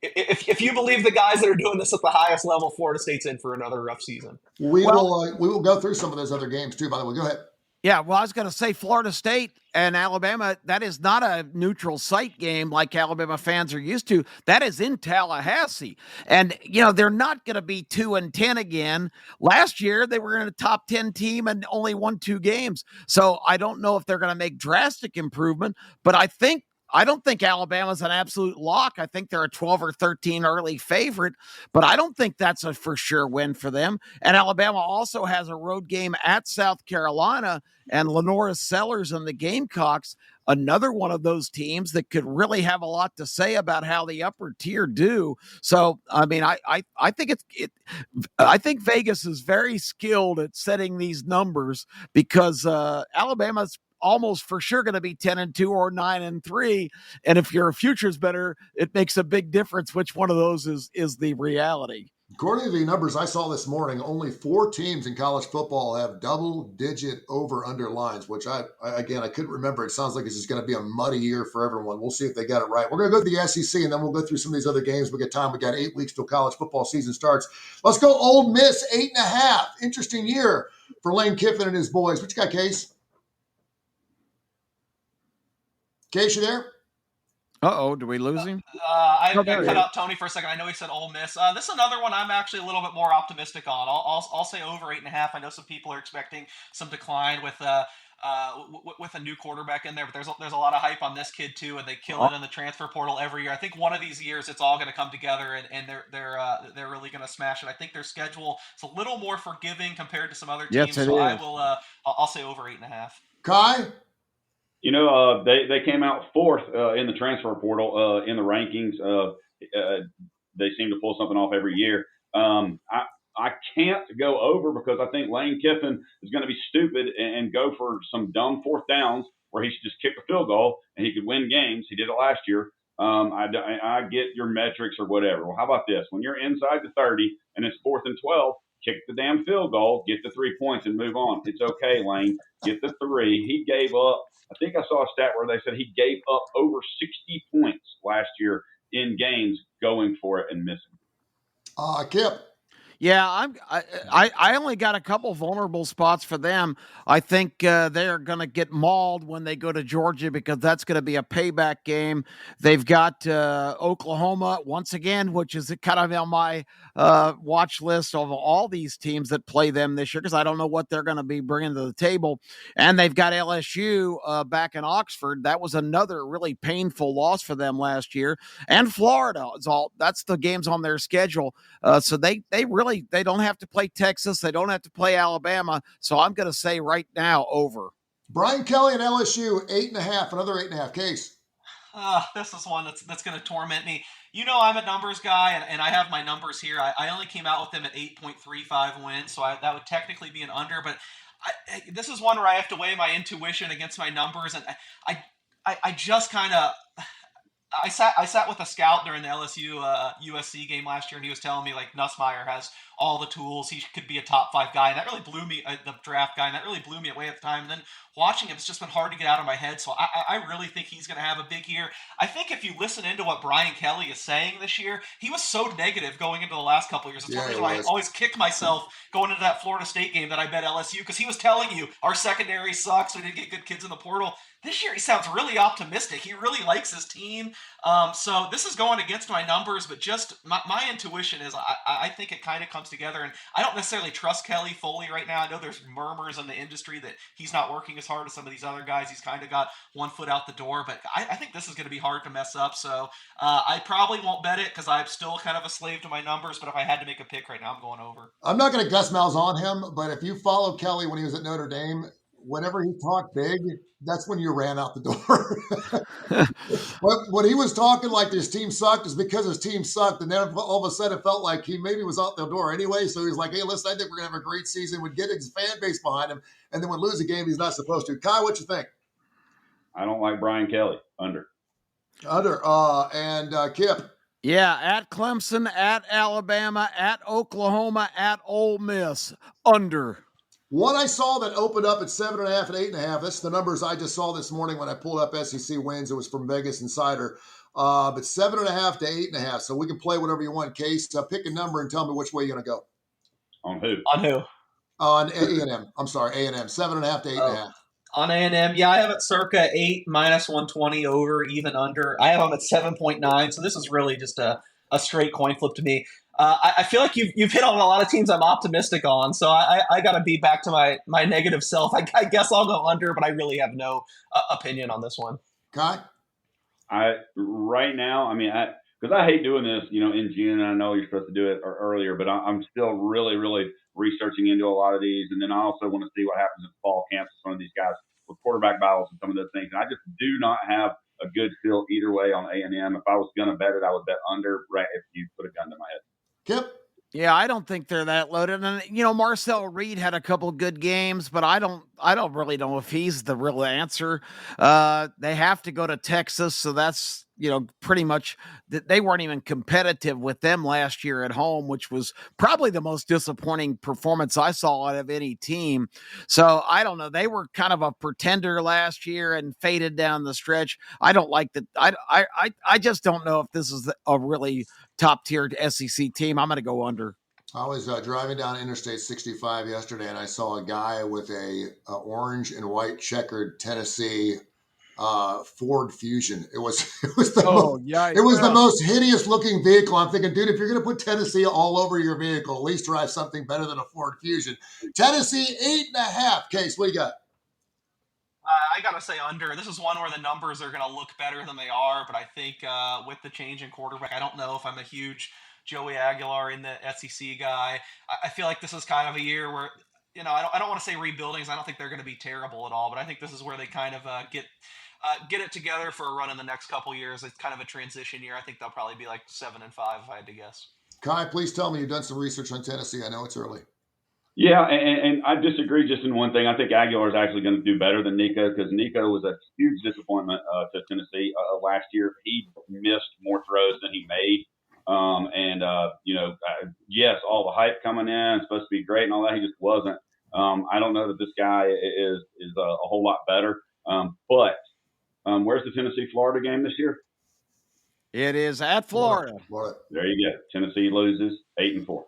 if you believe the guys that are doing this at the highest level, Florida State's in for another rough season. We will go through some of those other games too. By the way, go ahead. Yeah, well, I was going to say Florida State and Alabama, that is not a neutral site game like Alabama fans are used to. That is in Tallahassee. And, they're not going to be 2-10 again. Last year, they were in a top 10 team and only won 2 games. So I don't know if they're going to make drastic improvement, but I don't think Alabama's an absolute lock. I think they're a 12 or 13 early favorite, but I don't think that's a for sure win for them. And Alabama also has a road game at South Carolina, and Lenora Sellers and the Gamecocks, another one of those teams that could really have a lot to say about how the upper tier do. So, I mean, I think I think Vegas is very skilled at setting these numbers because Alabama's almost for sure going to be 10-2 or 9-3. And if you're a futures bettor, it makes a big difference which one of those is the reality. According to the numbers I saw this morning, only 4 teams in college football have double-digit over-under lines, which I couldn't remember. It sounds like it's just going to be a muddy year for everyone. We'll see if they got it right. We're going to go to the SEC, and then we'll go through some of these other games. We got time. We got 8 weeks till college football season starts. Let's go Ole Miss, 8.5. Interesting year for Lane Kiffin and his boys. What you got, Case? Case, you there? Uh-oh, do we lose him? I cut out Tony for a second. I know he said Ole Miss. This is another one I'm actually a little bit more optimistic on. I'll say over 8.5. I know some people are expecting some decline with a new quarterback in there, but there's a lot of hype on this kid too, and they kill it in the transfer portal every year. I think one of these years it's all going to come together, and they're really going to smash it. I think their schedule is a little more forgiving compared to some other teams. Yes, it so is. I'll say over 8.5. Kai? They came out 4th in the transfer portal in the rankings. They seem to pull something off every year. I can't go over because I think Lane Kiffin is going to be stupid and go for some dumb 4th downs where he should just kick a field goal and he could win games. He did it last year. I get your metrics or whatever. Well, how about this? When you're inside the 30 and it's 4th and 12, kick the damn field goal, get the 3 points, and move on. It's okay, Lane. Get the 3. He gave up. I think I saw a stat where they said he gave up over 60 points last year in games going for it and missing. Kip. Yeah, I only got a couple vulnerable spots for them. I think they're going to get mauled when they go to Georgia because that's going to be a payback game. They've got Oklahoma once again, which is kind of on my watch list of all these teams that play them this year because I don't know what they're going to be bringing to the table. And they've got LSU back in Oxford. That was another really painful loss for them last year. And Florida that's the games on their schedule. So they don't have to play Texas. They don't have to play Alabama. So I'm going to say right now over. Brian Kelly and LSU, 8.5, another 8.5. Case. This is one that's going to torment me. I'm a numbers guy, and I have my numbers here. I only came out with them at 8.35 wins, so that would technically be an under. But this is one where I have to weigh my intuition against my numbers, and I just kind of I sat with a scout during the LSU USC game last year, and he was telling me like Nussmeier has all the tools. He could be a top 5 guy, and that really blew me. The draft guy, and that really blew me away at the time. And then watching him, it's just been hard to get out of my head. So I really think he's going to have a big year. I think if you listen into what Brian Kelly is saying this year, he was so negative going into the last couple of years. That's one reason why I always kick myself going into that Florida State game that I bet LSU, because he was telling you our secondary sucks. We didn't get good kids in the portal. This year, he sounds really optimistic. He really likes his team. So this is going against my numbers, but just my intuition is I think it kind of comes together. And I don't necessarily trust Kelly fully right now. I know there's murmurs in the industry that he's not working as hard as some of these other guys. He's kind of got one foot out the door, but I think this is going to be hard to mess up. So I probably won't bet it because I'm still kind of a slave to my numbers. But if I had to make a pick right now, I'm going over. I'm not going to Gus Mal's on him, but if you follow Kelly when he was at Notre Dame, whenever he talked big, that's when you ran out the door. But when he was talking like his team sucked, it's because his team sucked. And then all of a sudden it felt like he maybe was out the door anyway. So he was like, hey, listen, I think we're going to have a great season. Would get his fan base behind him. And then would lose a game he's not supposed to. Kai, what you think? I don't like Brian Kelly. Under. And Kip. Yeah, at Clemson, at Alabama, at Oklahoma, at Ole Miss. Under. One I saw that opened up at 7.5 and 8.5. That's the numbers I just saw this morning when I pulled up SEC wins. It was from Vegas Insider. But 7.5 to 8.5. So we can play whatever you want. Case, pick a number and tell me which way you're going to go. On who? On who? On A&M. I'm sorry, A&M. 7.5 to 8.5. On A&M, yeah, I have it circa 8 minus 120 over, even under. I have them at 7.9. So this is really just a straight coin flip to me. I feel like you've hit on a lot of teams I'm optimistic on, so I got to be back to my negative self. I guess I'll go under, but I really have no opinion on this one. Kai? Right now, because I hate doing this, in June, and I know you're supposed to do it earlier, but I'm still really, really researching into a lot of these, and then I also want to see what happens in fall camps with some of these guys with quarterback battles and some of those things. And I just do not have a good feel either way on A&M. If I was going to bet it, I would bet under, right, if you put a gun to my head. Kip? Yeah, I don't think they're that loaded. And Marcel Reed had a couple good games, but I don't really know if he's the real answer. They have to go to Texas, so that's pretty much they weren't even competitive with them last year at home, which was probably the most disappointing performance I saw out of any team. So I don't know. They were kind of a pretender last year and faded down the stretch. I don't like that. I just don't know if this is a really top-tier SEC team. I'm going to go under. I was driving down Interstate 65 yesterday, and I saw a guy with a orange and white checkered Tennessee Ford Fusion. It was the most hideous looking vehicle. I'm thinking, dude, if you're going to put Tennessee all over your vehicle, at least drive something better than a Ford Fusion. Tennessee 8.5. Case, what you got? I got to say under. This is one where the numbers are going to look better than they are, but I think with the change in quarterback, I don't know if I'm a huge Joey Aguilar in the SEC guy. I feel like this is kind of a year where, I don't want to say rebuilding, because I don't think they're going to be terrible at all, but I think this is where they kind of get it together for a run in the next couple years. It's kind of a transition year. I think they'll probably be like 7-5 if I had to guess. Kai, please tell me you've done some research on Tennessee. I know it's early. Yeah, and I disagree just in one thing. I think Aguilar is actually going to do better than Nico, because Nico was a huge disappointment to Tennessee last year. He missed more throws than he made. Yes, all the hype coming in, it's supposed to be great and all that. He just wasn't. I don't know that this guy is a whole lot better. But where's the Tennessee-Florida game this year? It is at Florida. There you go. Tennessee loses 8-4.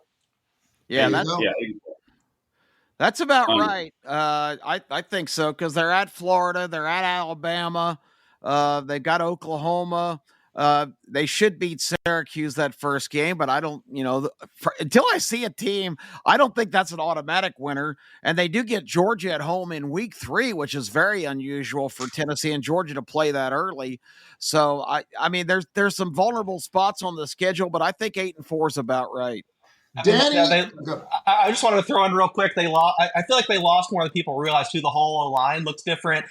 Yeah, 8-4. That's about right. I think so, because they're at Florida, they're at Alabama, they got Oklahoma. They should beat Syracuse that first game, but I don't, until I see a team, I don't think that's an automatic winner. And they do get Georgia at home in week 3, which is very unusual for Tennessee and Georgia to play that early. So I mean, there's some vulnerable spots on the schedule, but I think 8-4 is about right. Danny, I just wanted to throw in real quick. They lost. I feel like they lost more than people realize too. The whole line looks different.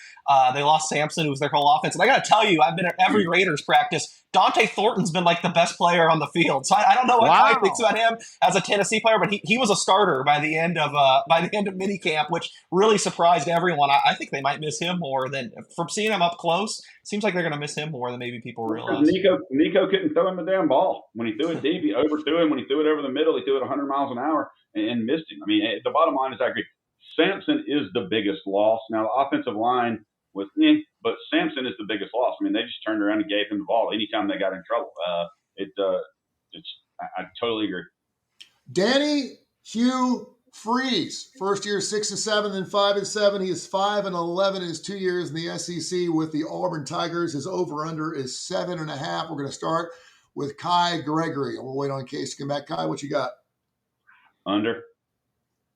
They lost Sampson, who was their whole offense. And I got to tell you, I've been at every Raiders practice. Dante Thornton's been like the best player on the field. So I don't know what Kai thinks about him as a Tennessee player, but he was a starter by the end of minicamp, which really surprised everyone. I think they might miss him more than from seeing him up close. seems like they're going to miss him more than maybe people Because realize. Nico couldn't throw him a damn ball. When he threw it deep, he overthrew him. When he threw it over the middle, he threw it 100 miles an hour and missed him. I mean, the bottom line is I agree. Sampson is the biggest loss. Now, the offensive line was, but Sampson is the biggest loss. I mean, they just turned around and gave him the ball anytime they got in trouble. I totally agree. Danny Hugh Freeze, first year 6-7, then 5-7. He is 5-11 in his 2 years in the SEC with the Auburn Tigers. His over/under is 7.5. We're going to start with Kai Gregory, and we'll wait on Case to come back. Kai, what you got? Under.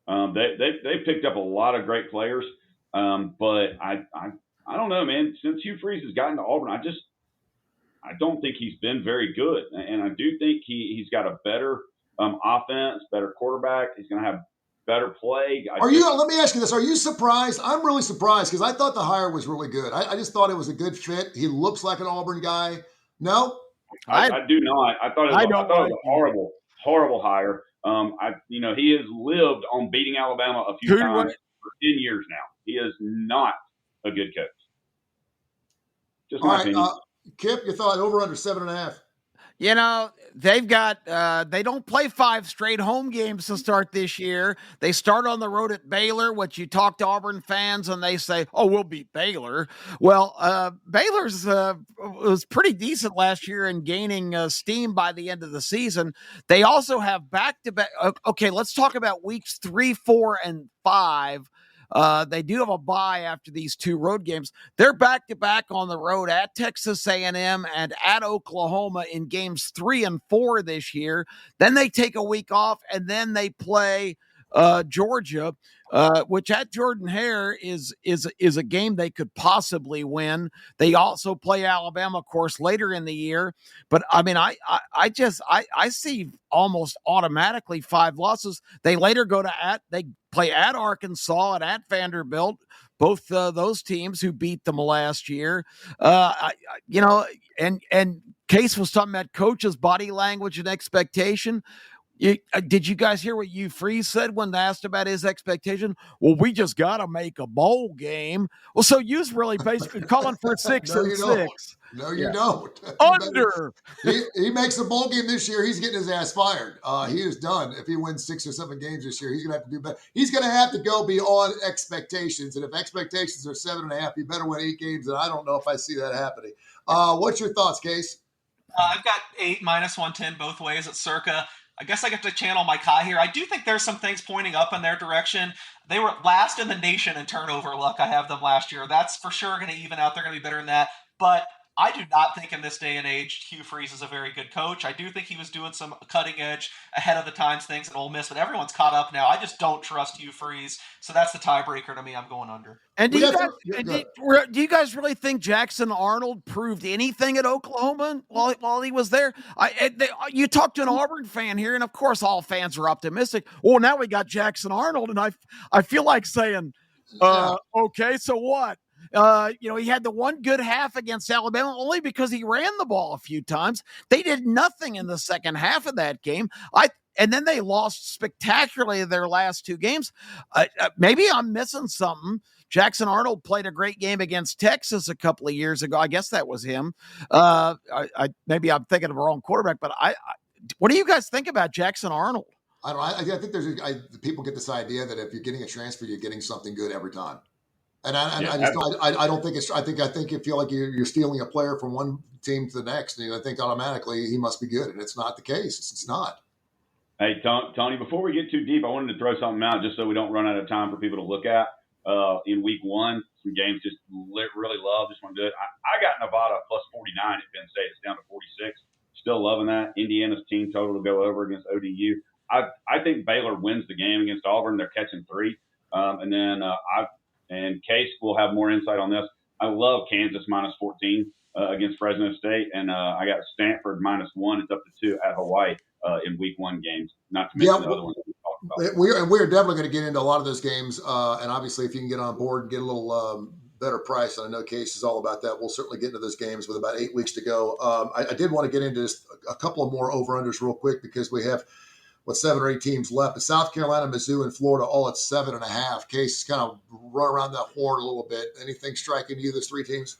They picked up a lot of great players, but I don't know, man. Since Hugh Freeze has gotten to Auburn, I don't think he's been very good, and I do think he's got a better offense, better quarterback. He's going to have better play. Let me ask you this. Are you surprised? I'm really surprised because I thought the hire was really good. I just thought it was a good fit. He looks like an Auburn guy. No? I do not. I thought it was a horrible hire. He has lived on beating Alabama a few times for 10 years now. He is not a good coach. Just my opinion. Kip, your thought, over under 7.5. They've got, they don't play 5 straight home games to start this year. They start on the road at Baylor, which you talk to Auburn fans and they say, oh, we'll beat Baylor. Well, Baylor's was pretty decent last year in gaining steam by the end of the season. They also have back-to-back. Okay, let's talk about weeks 3, 4, and 5. They do have a bye after these 2 road games. They're back-to-back on the road at Texas A&M and at Oklahoma in games 3 and 4 this year. Then they take a week off, and then they play Georgia, which at Jordan-Hare is a game they could possibly win. They also play Alabama, of course, later in the year. But I mean, I see almost automatically 5 losses. They later they play at Arkansas and at Vanderbilt, both those teams who beat them last year. And Case was talking about coaches' body language and expectation. Did you guys hear what Hugh Freeze said when asked about his expectation? Well, we just got to make a bowl game. Well, so you's really basically calling for 6 and 6. No, you don't. Under. He makes a bowl game this year. He's getting his ass fired. He is done. If he wins 6 or 7 games this year, he's going to have to do better. He's going to have to go beyond expectations. And if expectations are 7.5, he better win 8 games. And I don't know if I see that happening. What's your thoughts, Case? I've got 8 minus 110 both ways at circa. I guess I get to channel my Kai here. I do think there's some things pointing up in their direction. They were last in the nation in turnover luck. I have them last year. That's for sure going to even out. They're going to be better than that. But I do not think in this day and age Hugh Freeze is a very good coach. I do think he was doing some cutting edge, ahead of the times things at Ole Miss, but everyone's caught up now. I just don't trust Hugh Freeze, so that's the tiebreaker to me. I'm going under. And do you guys really think Jackson Arnold proved anything at Oklahoma while he was there? You talked to an Auburn fan here, and of course all fans are optimistic. Well, now we got Jackson Arnold, and I feel like saying, okay, so what? He had the one good half against Alabama only because he ran the ball a few times. They did nothing in the second half of that game. And then they lost spectacularly their last 2 games. Maybe I'm missing something. Jackson Arnold played a great game against Texas a couple of years ago. I guess that was him. Maybe I'm thinking of the wrong quarterback, but what do you guys think about Jackson Arnold? I think people get this idea that if you're getting a transfer, you're getting something good every time. And I don't think it's. I think you feel like you're stealing a player from one team to the next, and I think automatically he must be good, and it's not the case. It's not. Hey, Tony, before we get too deep, I wanted to throw something out just so we don't run out of time for people to look at. In week 1, some games just really love. Just want to do it. I got Nevada plus 49 at Penn State. It's down to 46. Still loving that. Indiana's team total to go over against ODU. I think Baylor wins the game against Auburn. They're catching 3. And Case will have more insight on this. I love Kansas minus 14 against Fresno State. And I got Stanford minus 1. It's up to 2 at Hawaii in week 1 games. Not to mention the other ones we talked about. We're definitely going to get into a lot of those games. And obviously, if you can get on board and get a little better price, and I know Case is all about that, we'll certainly get into those games with about 8 weeks to go. I did want to get into just a couple of more over-unders real quick because we have 7 or 8 teams left. But South Carolina, Mizzou, and Florida all at 7.5. Case kind of run around that horn a little bit. Anything striking you, those 3 teams?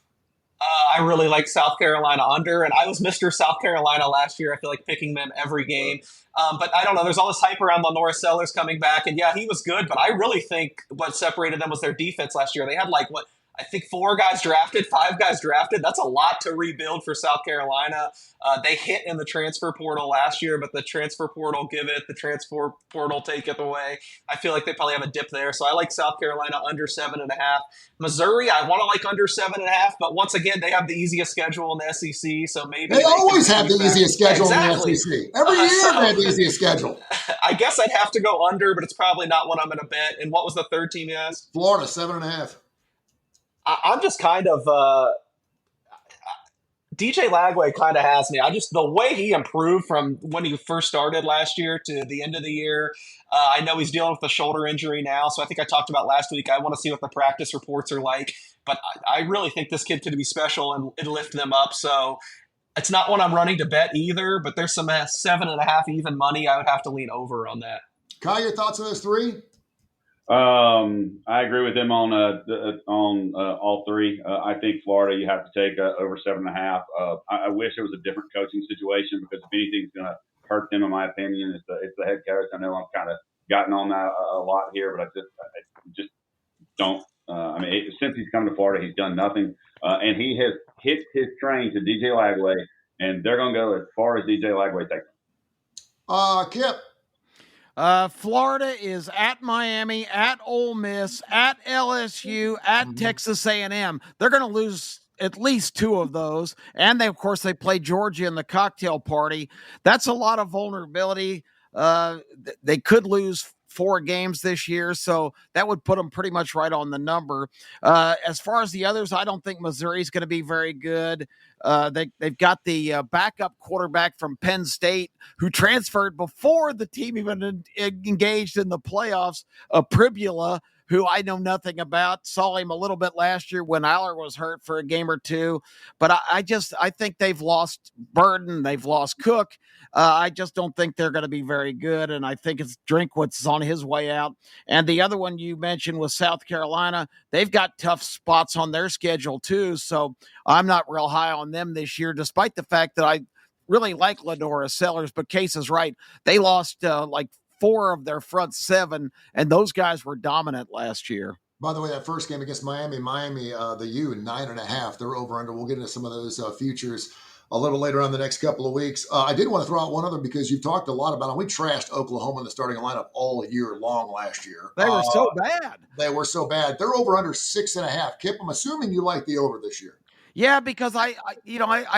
I really like South Carolina under, and I was Mr. South Carolina last year. I feel like picking them every game. But I don't know. There's all this hype around Lenora Sellers coming back, and yeah, he was good. But I really think what separated them was their defense last year. They had I think 4 guys drafted, 5 guys drafted. That's a lot to rebuild for South Carolina. They hit in the transfer portal last year, but the transfer portal give it, the transfer portal take it away. I feel like they probably have a dip there. So I like South Carolina under 7.5. Missouri, I want to like under 7.5, but once again, they have the easiest schedule in the SEC, so maybe they always have the easiest schedule exactly. in the SEC. Every year they have the easiest schedule. I guess I'd have to go under, but it's probably not what I'm going to bet. And what was the third team you asked? Florida, 7.5. I'm just kind of DJ Lagway kind of has me. The way he improved from when he first started last year to the end of the year. I know he's dealing with a shoulder injury now, so I think I talked about last week. I want to see what the practice reports are like, but I really think this kid could be special and lift them up. So it's not one I'm running to bet either, but there's some 7.5 even money. I would have to lean over on that. Kyle, your thoughts on those 3? I agree with him on all 3. I think Florida, you have to take over 7.5. I wish it was a different coaching situation, because if anything's going to hurt them, in my opinion, it's the head coach. I know I'm kind of gotten on that a lot here, but I just don't. Since he's come to Florida, he's done nothing, and he has hitched his train to DJ Lagway, and they're going to go as far as DJ Lagway takes them. Kip. Florida is at Miami, at Ole Miss, at LSU, at Texas A&M. They're going to lose at least 2 of those. And of course, they play Georgia in the cocktail party. That's a lot of vulnerability. They could lose 4 games this year, so that would put them pretty much right on the number. As far as the others, I don't think Missouri's going to be very good. They've got the backup quarterback from Penn State who transferred before the team even engaged in the playoffs, Pribula, who I know nothing about. Saw him a little bit last year when Aller was hurt for a game or 2. But I think they've lost Burden. They've lost Cook. I just don't think they're going to be very good. And I think it's Drinkwitz on his way out. And the other one you mentioned was South Carolina. They've got tough spots on their schedule too. So I'm not real high on them this year, despite the fact that I really like Lenora Sellers. But Case is right. They lost 4 of their front 7, and those guys were dominant last year. By the way, that first game against Miami, the U, 9.5. They're over under. We'll get into some of those futures a little later on the next couple of weeks. I did want to throw out one other, because you've talked a lot about it. We trashed Oklahoma in the starting lineup all year long last year. They were so bad. They were so bad. They're over under 6.5. Kip, I'm assuming you like the over this year. Yeah, because I've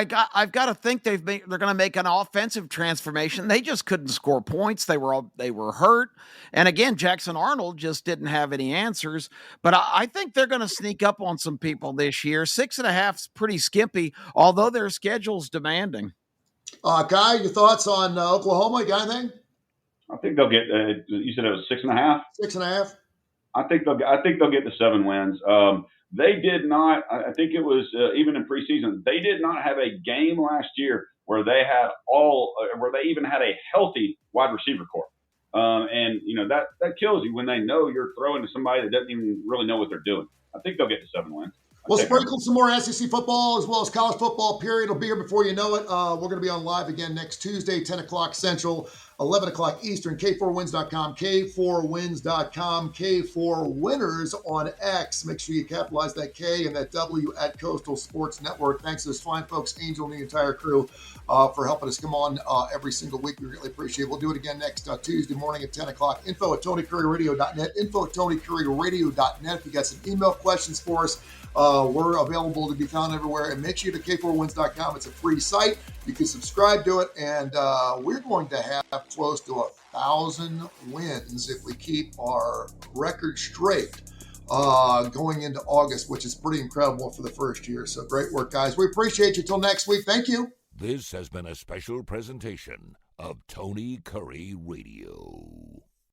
got to think they're going to make an offensive transformation. They just couldn't score points. They were hurt, and again, Jackson Arnold just didn't have any answers. But I think they're going to sneak up on some people this year. 6.5 is pretty skimpy, although their schedule's demanding. Guy, your thoughts on Oklahoma? You got anything? I think they'll get. You said it was 6.5. 6.5. I think they'll get the 7 wins. They did not. I think it was even in preseason. They did not have a game last year where they even had a healthy wide receiver corps. And that kills you when they know you're throwing to somebody that doesn't even really know what they're doing. I think they'll get to 7 wins. We'll sprinkle some more SEC football as well as college football, period. It'll be here before you know it. We're going to be on live again next Tuesday, 10 o'clock Central, 11 o'clock Eastern, K4Wins.com, K4Wins.com, K4Winners on X. Make sure you capitalize that K and that W at Coastal Sports Network. Thanks to those fine folks, Angel and the entire crew, for helping us come on every single week. We really appreciate it. We'll do it again next Tuesday morning at 10 o'clock. Info at TonyCurryRadio.net, info at TonyCurryRadio.net. If you got some email questions for us, we're available to be found everywhere. And make sure you go to K4Wins.com. It's a free site. You can subscribe to it. And we're going to have close to 1,000 wins if we keep our record straight going into August, which is pretty incredible for the first year. So great work, guys. We appreciate you. Till next week. Thank you. This has been a special presentation of Tony Curry Radio.